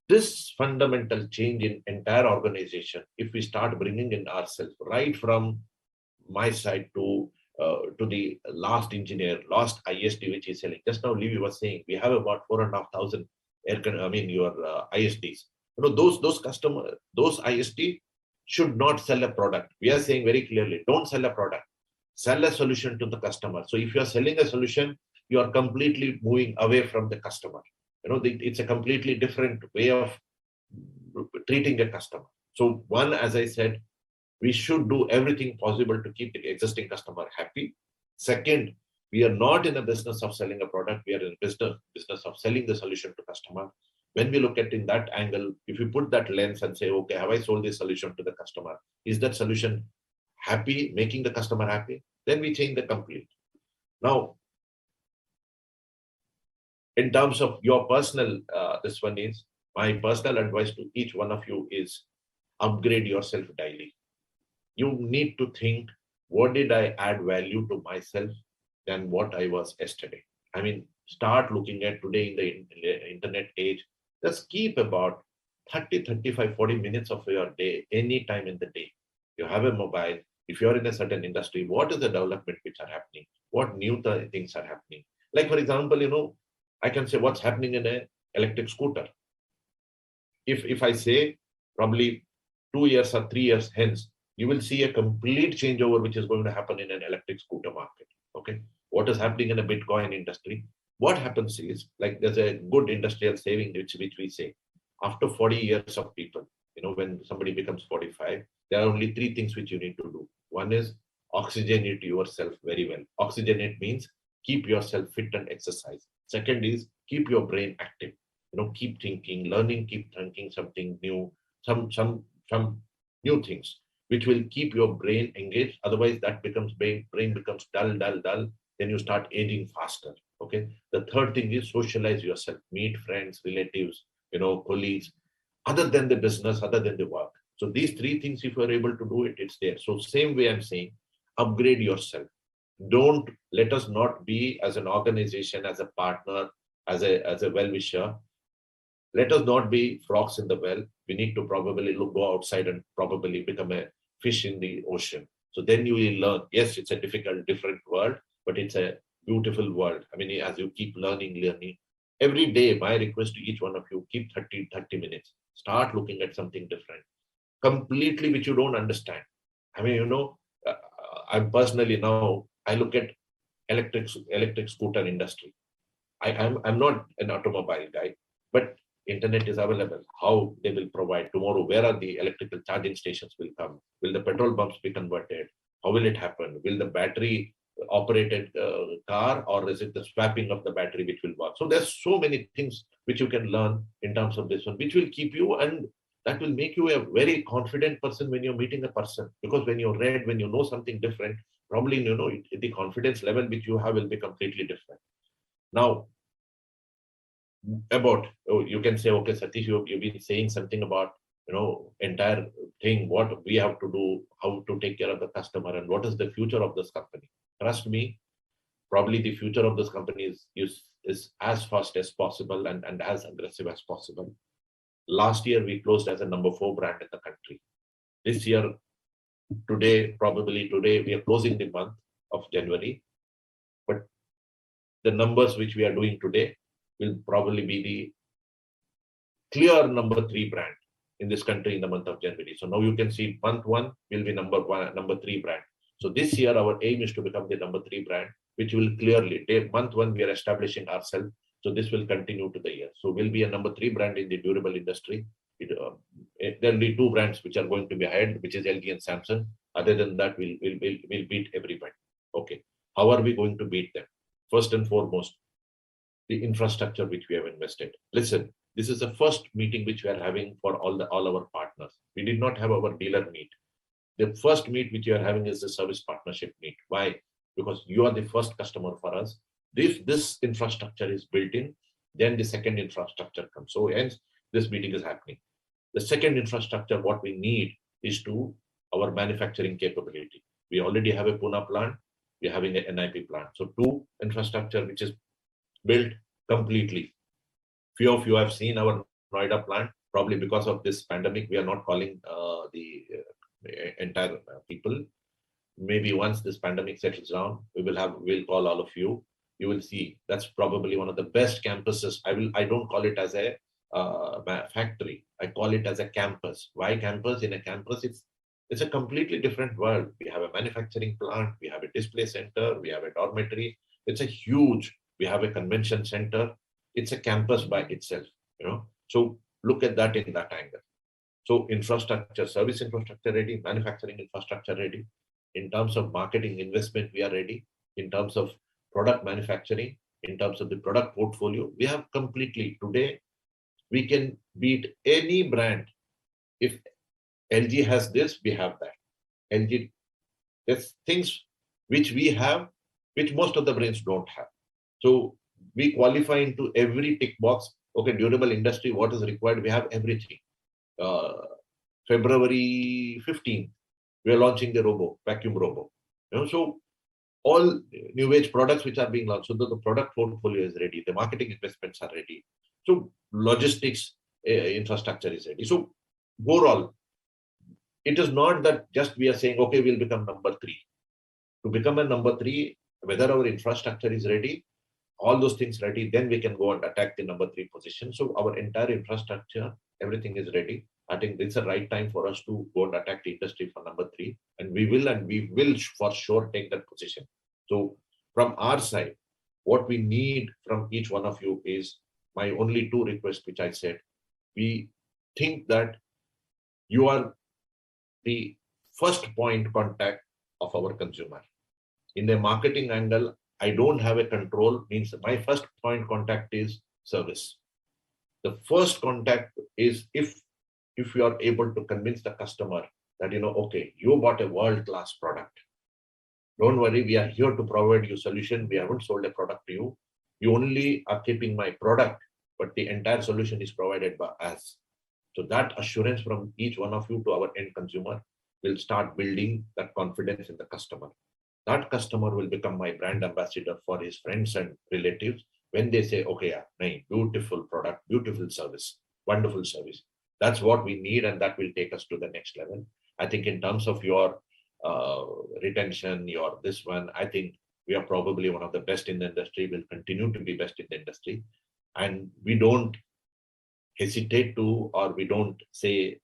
[SPEAKER 9] This fundamental change in entire organization, if we start bringing in ourselves, right from my side to the last engineer, last ISD which is selling. Just now, Levy was saying we have about 4,500 ISDs. You know, those customers, those ISD should not sell a product. We are saying very clearly, don't sell a product. Sell a solution to the customer. So if you are selling a solution, you are completely moving away from the customer. You know, it's a completely different way of treating a customer. So one, as I said, we should do everything possible to keep the existing customer happy. Second, we are not in the business of selling a product. We are in the business of selling the solution to customer. When we look at in that angle, if you put that lens and say, okay, have I sold this solution to the customer? Is that solution happy, making the customer happy? Then we change the complete. Now, in terms of your personal, this one is, my personal advice to each one of you is, upgrade yourself daily. You need to think, what did I add value to myself than what I was yesterday? I mean, start looking at today in the internet age. Just keep about 30, 35, 40 minutes of your day, any time in the day. You have a mobile, If you are in a certain industry, what is the development which are happening? What new things are happening? Like, for example, I can say what's happening in a electric scooter. If I say probably 2 years or 3 years hence, you will see a complete changeover which is going to happen in an electric scooter market. Okay, what is happening in a Bitcoin industry? What happens is, like, there's a good industrial saving which we say, after 40 years of people, when somebody becomes 45, there are only 3 things which you need to do. One is oxygenate yourself very well. Oxygenate means keep yourself fit and exercise. Second is keep your brain active. Keep thinking, learning, keep thinking something new, some new things which will keep your brain engaged. Otherwise, that becomes brain becomes dull. Then you start aging faster. Okay. The third thing is socialize yourself, meet friends, relatives, colleagues, other than the business, other than the work. So these 3 things, if you are able to do it, it's there. So same way I'm saying, upgrade yourself. Don't let us not be as an organization, as a partner, as a well-wisher. Let us not be frogs in the well. We need to probably go outside and probably become a fish in the ocean. So then you will learn. Yes, it's a difficult, different world, but it's a beautiful world. I mean, as you keep learning, every day, my request to each one of you, keep 30 minutes. Start looking at something different, completely which you don't understand. I mean, I'm personally now, I look at electric scooter industry. I'm not an automobile guy, but internet is available. How they will provide tomorrow? Where are the electrical charging stations will come? Will the petrol pumps be converted? How will it happen? Will the battery operated car, or is it the swapping of the battery which will work? So there's so many things which you can learn in terms of this one, which will keep you, and that will make you a very confident person when you're meeting a person. Because when you read, when you know something different, probably the confidence level which you have will be completely different. Now, you can say, okay, Satish, you've been saying something about entire thing, what we have to do, how to take care of the customer, and what is the future of this company. Trust me, probably the future of this company is as fast as possible and as aggressive as possible. Last year we closed as a number 4 brand in the country. This year, today we are closing the month of January, but the numbers which we are doing today will probably be the clear number 3 brand in this country in the month of January. So now you can see month 1 will be number 3 brand. So this year our aim is to become the number 3 brand, which will clearly take month 1 we are establishing ourselves. So this will continue to the year. So we'll be a number 3 brand in the durable industry. There will be 2 brands which are going to be ahead, which is LG and Samsung. Other than that, we'll beat everybody. Okay. How are we going to beat them? First and foremost, the infrastructure which we have invested. Listen, this is the first meeting which we are having for all our partners. We did not have our dealer meet. The first meet which we are having is the service partnership meet. Why? Because you are the first customer for us. If this infrastructure is built in, then the second infrastructure comes. So hence, this meeting is happening. The second infrastructure, what we need is our manufacturing capability. We already have a Pune plant. We are having an NIP plant. So 2 infrastructure which is built completely. Few of you have seen our Noida plant. Probably because of this pandemic, we are not calling the entire people. Maybe once this pandemic settles down, we'll call all of you. You will see that's probably one of the best campuses. I don't call it as a factory. I call it as a campus. Why campus? In a campus, it's a completely different world. We have a manufacturing plant. We have a display center. We have a dormitory. It's a huge. We have a convention center. It's a campus by itself. So look at that in that angle. So infrastructure, service infrastructure ready, manufacturing infrastructure ready. In terms of marketing investment, we are ready. In terms of product manufacturing, in terms of the product portfolio, we have completely. Today, we can beat any brand. If LG has this, we have that. LG, there's things which we have, which most of the brands don't have. So we qualify into every tick box. Okay, durable industry, what is required? We have everything. February 15th, we are launching the vacuum robo. So all new age products which are being launched, so the product portfolio is ready, the marketing investments are ready. So logistics infrastructure is ready. So overall, it is not that just we are saying, okay, we'll become number 3. To become a number 3, whether our infrastructure is ready, all those things ready, then we can go and attack the number 3 position. So our entire infrastructure, everything is ready. I think it's the right time for us to go and attack the industry for number 3. And we will for sure take that position. So from our side, what we need from each one of you is my only 2 requests, which I said. We think that you are the first point contact of our consumer. In the marketing angle, I don't have a control, means my first point contact is service. The first contact is if you are able to convince the customer that, okay, you bought a world-class product. Don't worry, we are here to provide you solution. We haven't sold a product to you. You only are keeping my product, but the entire solution is provided by us. So that assurance from each one of you to our end consumer will start building that confidence in the customer. That customer will become my brand ambassador for his friends and relatives when they say, okay, beautiful product, beautiful service, wonderful service. That's what we need, and that will take us to the next level. I think in terms of your retention, your this one, I think we are probably one of the best in the industry, will continue to be best in the industry. And we don't hesitate to, or we don't say,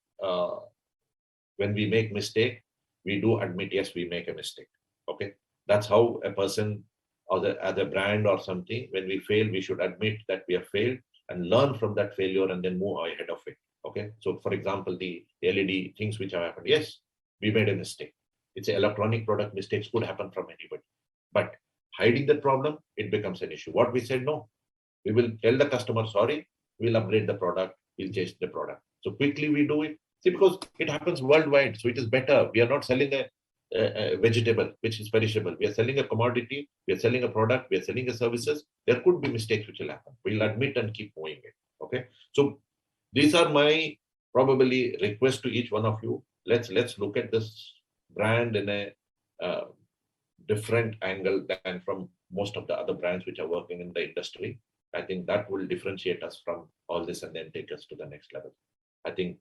[SPEAKER 9] when we make mistake, we do admit, yes, we make a mistake. Okay, that's how a person or as a brand or something, when we fail, we should admit that we have failed and learn from that failure and then move ahead of it. Okay, so for example, the LED things which have happened, yes, we made a mistake. It's an electronic product, mistakes could happen from anybody. But hiding that problem, it becomes an issue. What we said, no, we will tell the customer, sorry, we'll upgrade the product, we'll change the product. So quickly we do it. See, because it happens worldwide, so it is better. We are not selling a vegetable which is perishable. We are selling a commodity, we are selling a product, we are selling a services. There could be mistakes which will happen. We'll admit and keep moving it. Okay, so these are my probably request to each one of you. Let's look at this brand in a different angle than from most of the other brands which are working in the industry. I think that will differentiate us from all this and then take us to the next level. I think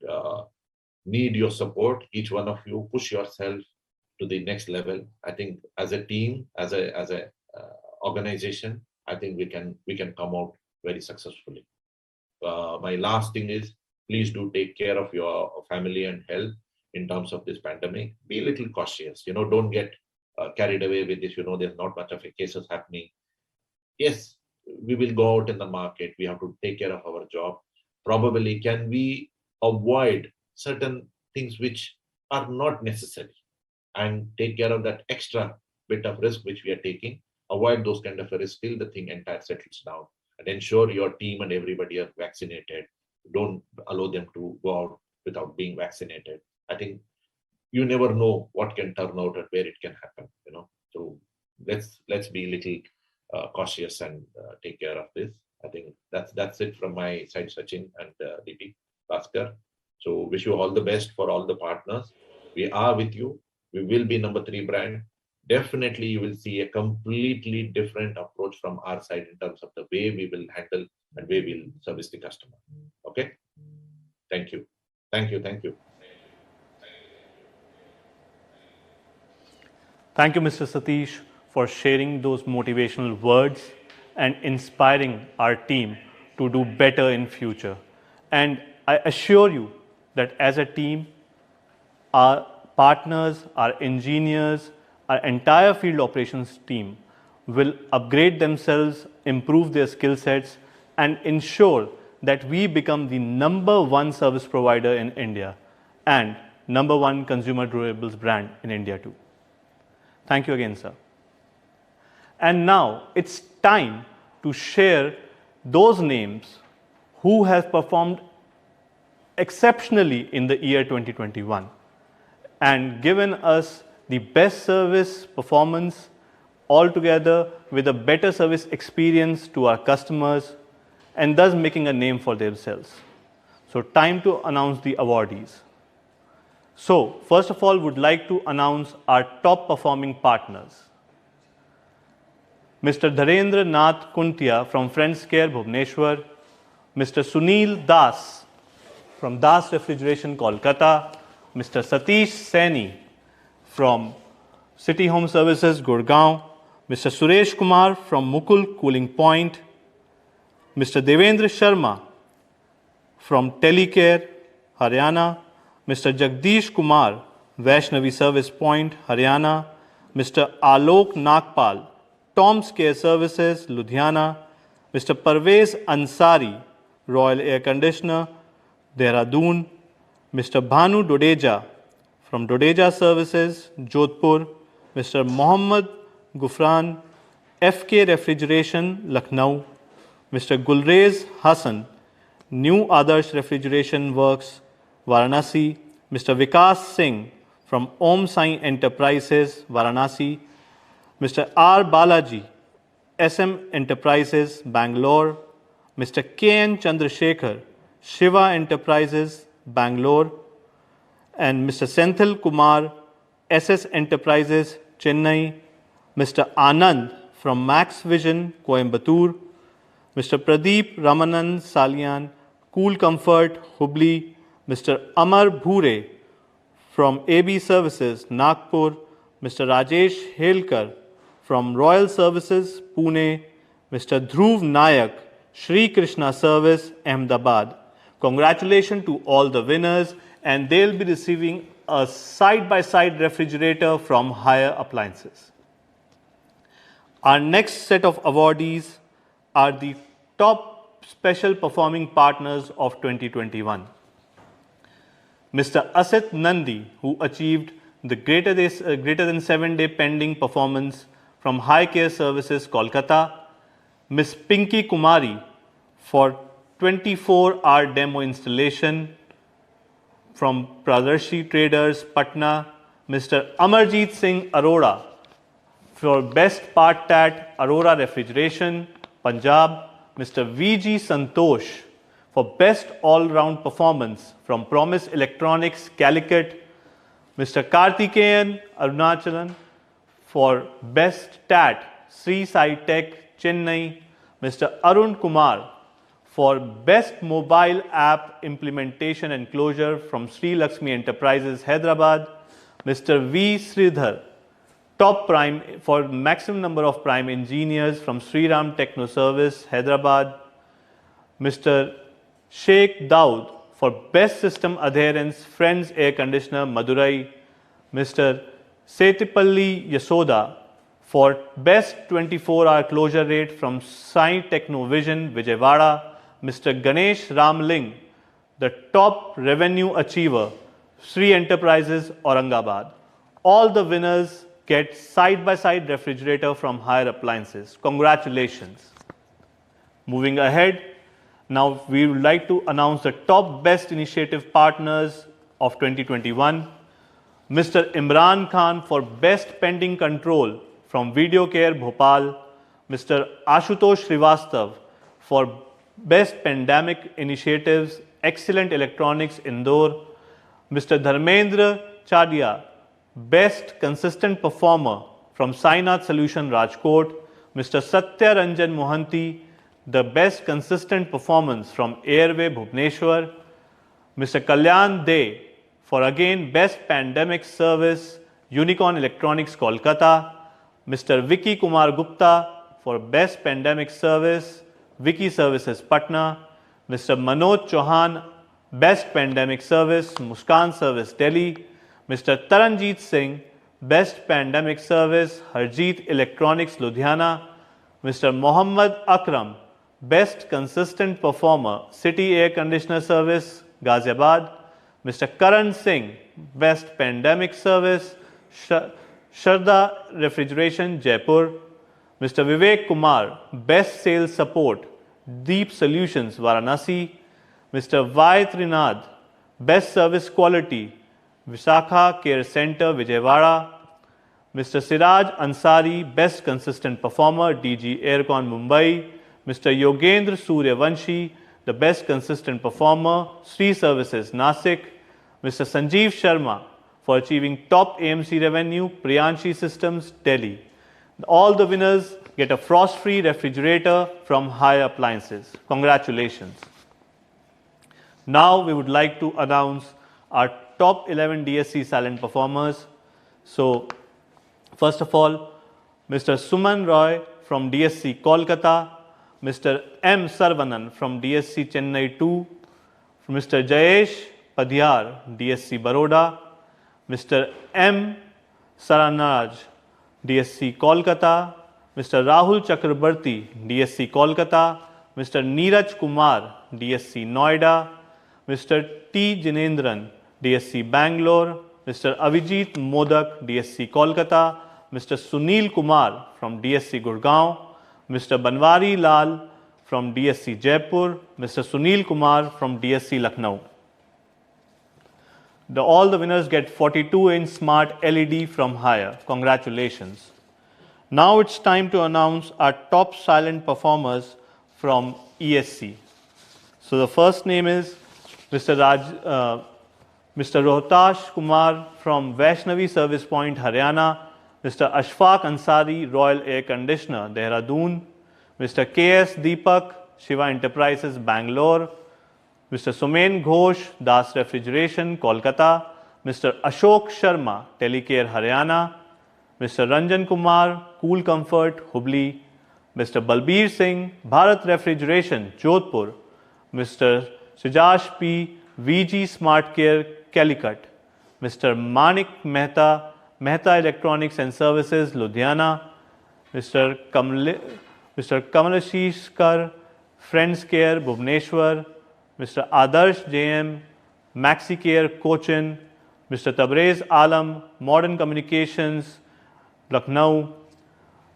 [SPEAKER 9] need your support, each one of you, push yourself to the next level. I think as a team, as a organization, I think we can come out very successfully. My last thing is, please do take care of your family and health in terms of this pandemic. Be a little cautious. Don't get carried away with this. There's not much of a cases happening. Yes, we will go out in the market. We have to take care of our job. Probably, can we avoid certain things which are not necessary and take care of that extra bit of risk which we are taking? Avoid those kind of a risk till the thing entire settles down, and ensure your team and everybody are vaccinated. Don't allow them to go out without being vaccinated. I think you never know what can turn out and where it can happen. So let's be a little cautious and take care of this. I think that's it from my side, Sachin and DP, Bhaskar. So wish you all the best for all the partners. We are with you. We will be number 3 brand. Definitely you will see a completely different approach from our side in terms of the way we will handle and way we'll service the customer. Okay. Thank you. Thank you. Thank you.
[SPEAKER 4] Thank you, Mr. Satish, for sharing those motivational words and inspiring our team to do better in future. And I assure you that as a team, our partners, our engineers, our entire field operations team will upgrade themselves, improve their skill sets, and ensure that we become the number 1 service provider in India and number 1 consumer durables brand in India too. Thank you again, sir. And now it's time to share those names who have performed exceptionally in the year 2021 and given us the best service performance altogether with a better service experience to our customers and thus making a name for themselves. So time to announce the awardees. So first of all, would like to announce our top performing partners. Mr. Dharendra Nath Kuntia from Friends Care, Bhubaneswar, Mr. Sunil Das from Das Refrigeration, Kolkata, Mr. Satish Saini from City Home Services, Gurgaon, Mr. Suresh Kumar from Mukul Cooling Point, Mr. Devendra Sharma from Telecare, Haryana, Mr. Jagdish Kumar, Vaishnavi Service Point, Haryana, Mr. Alok Nagpal, Tom's Care Services, Ludhiana, Mr. Parvez Ansari, Royal Air Conditioner, Dehradun, Mr. Bhanu Dodeja from Dodeja Services, Jodhpur, Mr. Mohammad Gufran, FK Refrigeration, Lucknow, Mr. Gulrez Hassan, New Adarsh Refrigeration Works, Varanasi, Mr. Vikas Singh from Om Sai Enterprises, Varanasi, Mr. R. Balaji, SM Enterprises, Bangalore, Mr. K.N. Chandrasekhar, Shiva Enterprises, Bangalore, and Mr. Senthil Kumar, SS Enterprises, Chennai, Mr. Anand from Max Vision, Coimbatore, Mr. Pradeep Ramanan Salian, Cool Comfort, Hubli, Mr. Amar Bhure from AB Services, Nagpur, Mr. Rajesh Helkar from Royal Services, Pune, Mr. Dhruv Nayak, Shri Krishna Service, Ahmedabad. Congratulations to all the winners, and they'll be receiving a side-by-side refrigerator from Higher Appliances. Our next set of awardees are the top special performing partners of 2021. Mr. Asit Nandi, who achieved the greater than 7-day pending performance from High Care Services, Kolkata. Ms. Pinky Kumari for 24-hour demo installation from Pradarshi Traders, Patna. Mr. Amarjeet Singh Arora for Best Part Tat, Aurora Refrigeration, Punjab. Mr. V.G. Santosh for Best All-Round Performance from Promise Electronics, Calicut. Mr. Karthikeyan Arunachalan for Best TAT, Sri Sai Tech, Chennai. Mr. Arun Kumar for Best Mobile App Implementation and Closure from Sri Lakshmi Enterprises, Hyderabad. Mr. V. Sridhar, Top Prime for maximum number of Prime Engineers from Sri Ram Techno Service, Hyderabad. Mr. Sheikh Daud for Best System Adherence, Friends Air Conditioner, Madurai. Mr. Setipalli Yasoda for Best 24-hour closure rate from Sai Technovision, Vijayawada. Mr. Ganesh Ramling, the top revenue achiever, Sri Enterprises, Aurangabad. All the winners get side-by-side refrigerator from Higher Appliances. Congratulations. Moving ahead, now we would like to announce the top best initiative partners of 2021. Mr. Imran Khan for Best Pending Control from Video Care, Bhopal. Mr. Ashutosh Srivastav for Best Pandemic Initiatives, Excellent Electronics, Indore. Mr. Dharmendra Chadia, Best Consistent Performer from Sainath Solution, Rajkot. Mr. Satya Ranjan Mohanty, the Best Consistent Performance from Airway, Bhubaneswar. Mr. Kalyan De for again Best Pandemic Service, Unicorn Electronics, Kolkata. Mr. Vicky Kumar Gupta for Best Pandemic Service, Wiki Services, Patna. Mr. Manoj Chauhan, Best Pandemic Service, Muskan Service, Delhi. Mr. Taranjeet Singh, Best Pandemic Service, Harjeet Electronics, Ludhiana. Mr. Mohammad Akram, Best Consistent Performer, City Air Conditioner Service, Ghaziabad. Mr. Karan Singh, Best Pandemic Service, Sharda Refrigeration, Jaipur. Mr. Vivek Kumar, Best Sales Support, Deep Solutions, Varanasi. Mr. Y. Trinad, Best Service Quality, Visakha Care Center, Vijayawada. Mr. Siraj Ansari, Best Consistent Performer, DG Aircon, Mumbai. Mr. Yogendra Suryavanshi, the Best Consistent Performer, Sri Services, Nasik. Mr. Sanjeev Sharma for achieving top AMC revenue, Priyanshi Systems, Delhi. All the winners get a frost-free refrigerator from Higher Appliances. Congratulations. Now we would like to announce our top 11 DSC silent performers. So, first of all, Mr. Suman Roy from DSC Kolkata, Mr. M. Sarvanan from DSC Chennai 2, Mr. Jayesh Padhyar, DSC Baroda, Mr. M. Saranaj, DSC Kolkata, Mr. Rahul Chakrabarti, DSC Kolkata, Mr. Neeraj Kumar, DSC Noida, Mr. T. Jinendran, DSC Bangalore, Mr. Avijit Modak, DSC Kolkata, Mr. Sunil Kumar from DSC Gurgaon, Mr. Banwari Lal from DSC Jaipur, Mr. Sunil Kumar from DSC Lucknow. All the winners get 42-inch smart LED from Haier. Congratulations. Now it's time to announce our top silent performers from ESC. So the first name is Mr. Rohtash Kumar from Vaishnavi Service Point, Haryana, Mr. Ashfaq Ansari, Royal Air Conditioner, Dehradun, Mr. K.S. Deepak, Shiva Enterprises, Bangalore, Mr. Sumen Ghosh, Das Refrigeration, Kolkata, Mr. Ashok Sharma, Telecare, Haryana, Mr. Ranjan Kumar, Cool Comfort, Hubli, Mr. Balbir Singh, Bharat Refrigeration, Jodhpur, Mr. Sujash P, VG Smart Care, Calicut, Mr. Manik Mehta, Mehta Electronics and Services, Ludhiana, Mr. Kamalashish Kar, Friends Care, Bhubaneswar, Mr. Adarsh JM, Maxi Care, Cochin, Mr. Tabrez Alam, Modern Communications, Lucknow,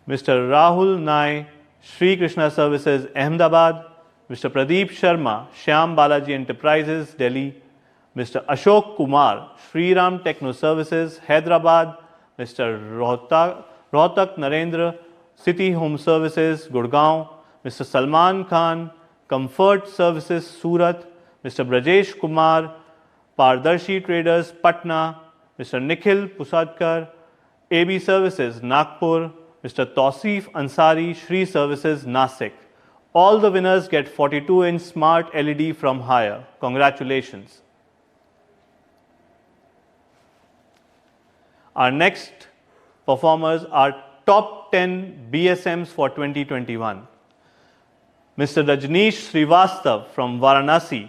[SPEAKER 4] Mr. Rahul Nai, Sri Krishna Services, Ahmedabad, Mr. Pradeep Sharma, Shyam Balaji Enterprises, Delhi, Mr. Ashok Kumar, Sri Ram Techno Services, Hyderabad, Mr. Rohtak Narendra, City Home Services, Gurgaon, Mr. Salman Khan, Comfort Services, Surat, Mr. Brajesh Kumar, Pardarshi Traders, Patna, Mr. Nikhil Pusadkar, AB Services, Nagpur, Mr. Tausif Ansari, Shri Services, Nasik. All the winners get 42-inch smart LED from Haier. Congratulations. Our next performers are top 10 BSMs for 2021. Mr. Rajneesh Srivastav from Varanasi,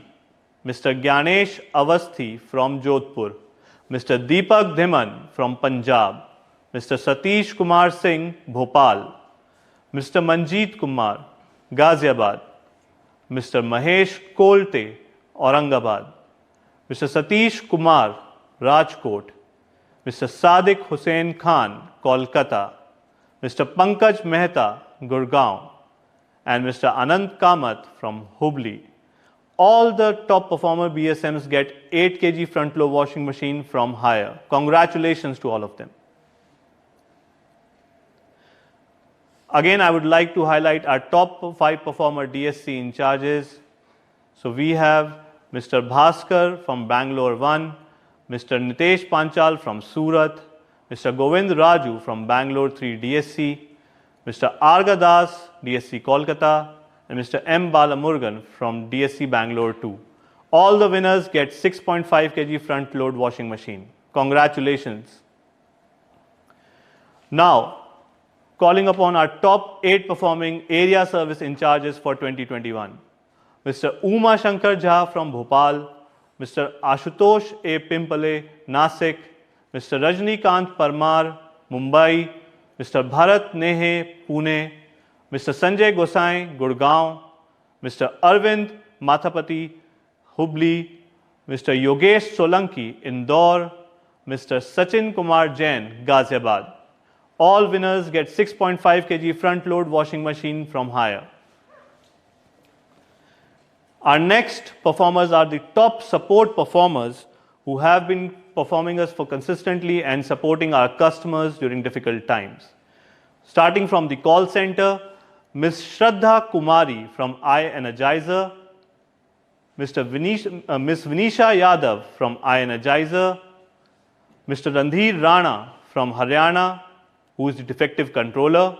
[SPEAKER 4] Mr. Gyanesh Avasthi from Jodhpur, Mr. Deepak Dhiman from Punjab, Mr. Satish Kumar Singh, Bhopal, Mr. Manjeet Kumar, Ghaziabad, Mr. Mahesh Kolte, Aurangabad, Mr. Satish Kumar, Rajkot, Mr. Sadiq Hussain Khan, Kolkata, Mr. Pankaj Mehta, Gurgaon, and Mr. Anant Kamath from Hubli. All the top performer BSMs get 8 kg front load washing machine from Haier. Congratulations to all of them. Again, I would like to highlight our top 5 performer DSC in charges. So we have Mr. Bhaskar from Bangalore 1, Mr. Nitesh Panchal from Surat, Mr. Govind Raju from Bangalore 3 DSC, Mr. Arga Das, DSC Kolkata, and Mr. M. Balamurgan from DSC Bangalore 2. All the winners get 6.5 kg front load washing machine. Congratulations. Now, calling upon our top 8 performing area service in charges for 2021. Mr. Uma Shankar Jha from Bhopal, Mr. Ashutosh A. Pimpale, Nasik, Mr. Rajnikant Parmar, Mumbai, Mr. Bharat Nehe, Pune, Mr. Sanjay Gosai, Gurgaon, Mr. Arvind Mathapati, Hubli, Mr. Yogesh Solanki, Indore, Mr. Sachin Kumar Jain, Ghaziabad. All winners get 6.5 kg front load washing machine from Haier. Our next performers are the top support performers who have been performing us for consistently and supporting our customers during difficult times. Starting from the call center, Ms. Shraddha Kumari from iEnergizer, Ms. Vinisha Yadav from iEnergizer, Mr. Randhir Rana from Haryana, who is the defective controller.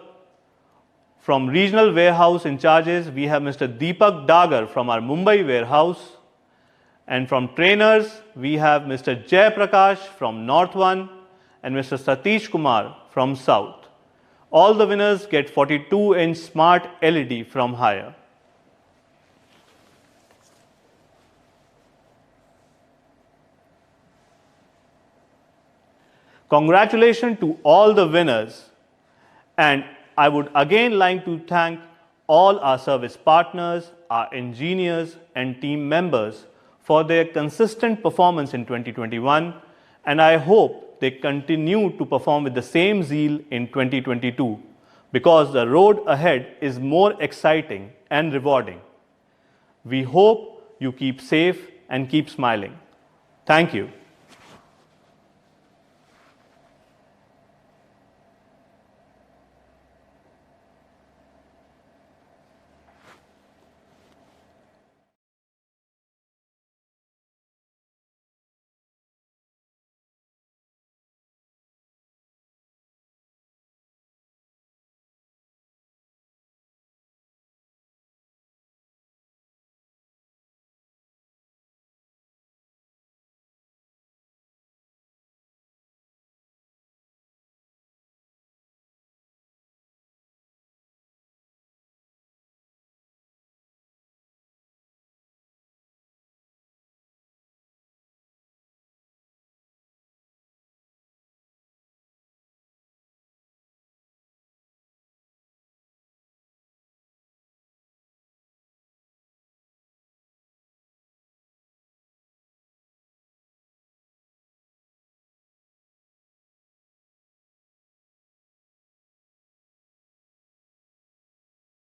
[SPEAKER 4] From regional warehouse in charges, we have Mr. Deepak Dagar from our Mumbai warehouse, And from trainers, we have Mr. Jay Prakash from North 1 and Mr. Satish Kumar from South. All the winners get 42-inch smart LED from Haier. Congratulations to all the winners, and I would again like to thank all our service partners, our engineers and team members for their consistent performance in 2021, and I hope they continue to perform with the same zeal in 2022 because the road ahead is more exciting and rewarding. We hope you keep safe and keep smiling. Thank you.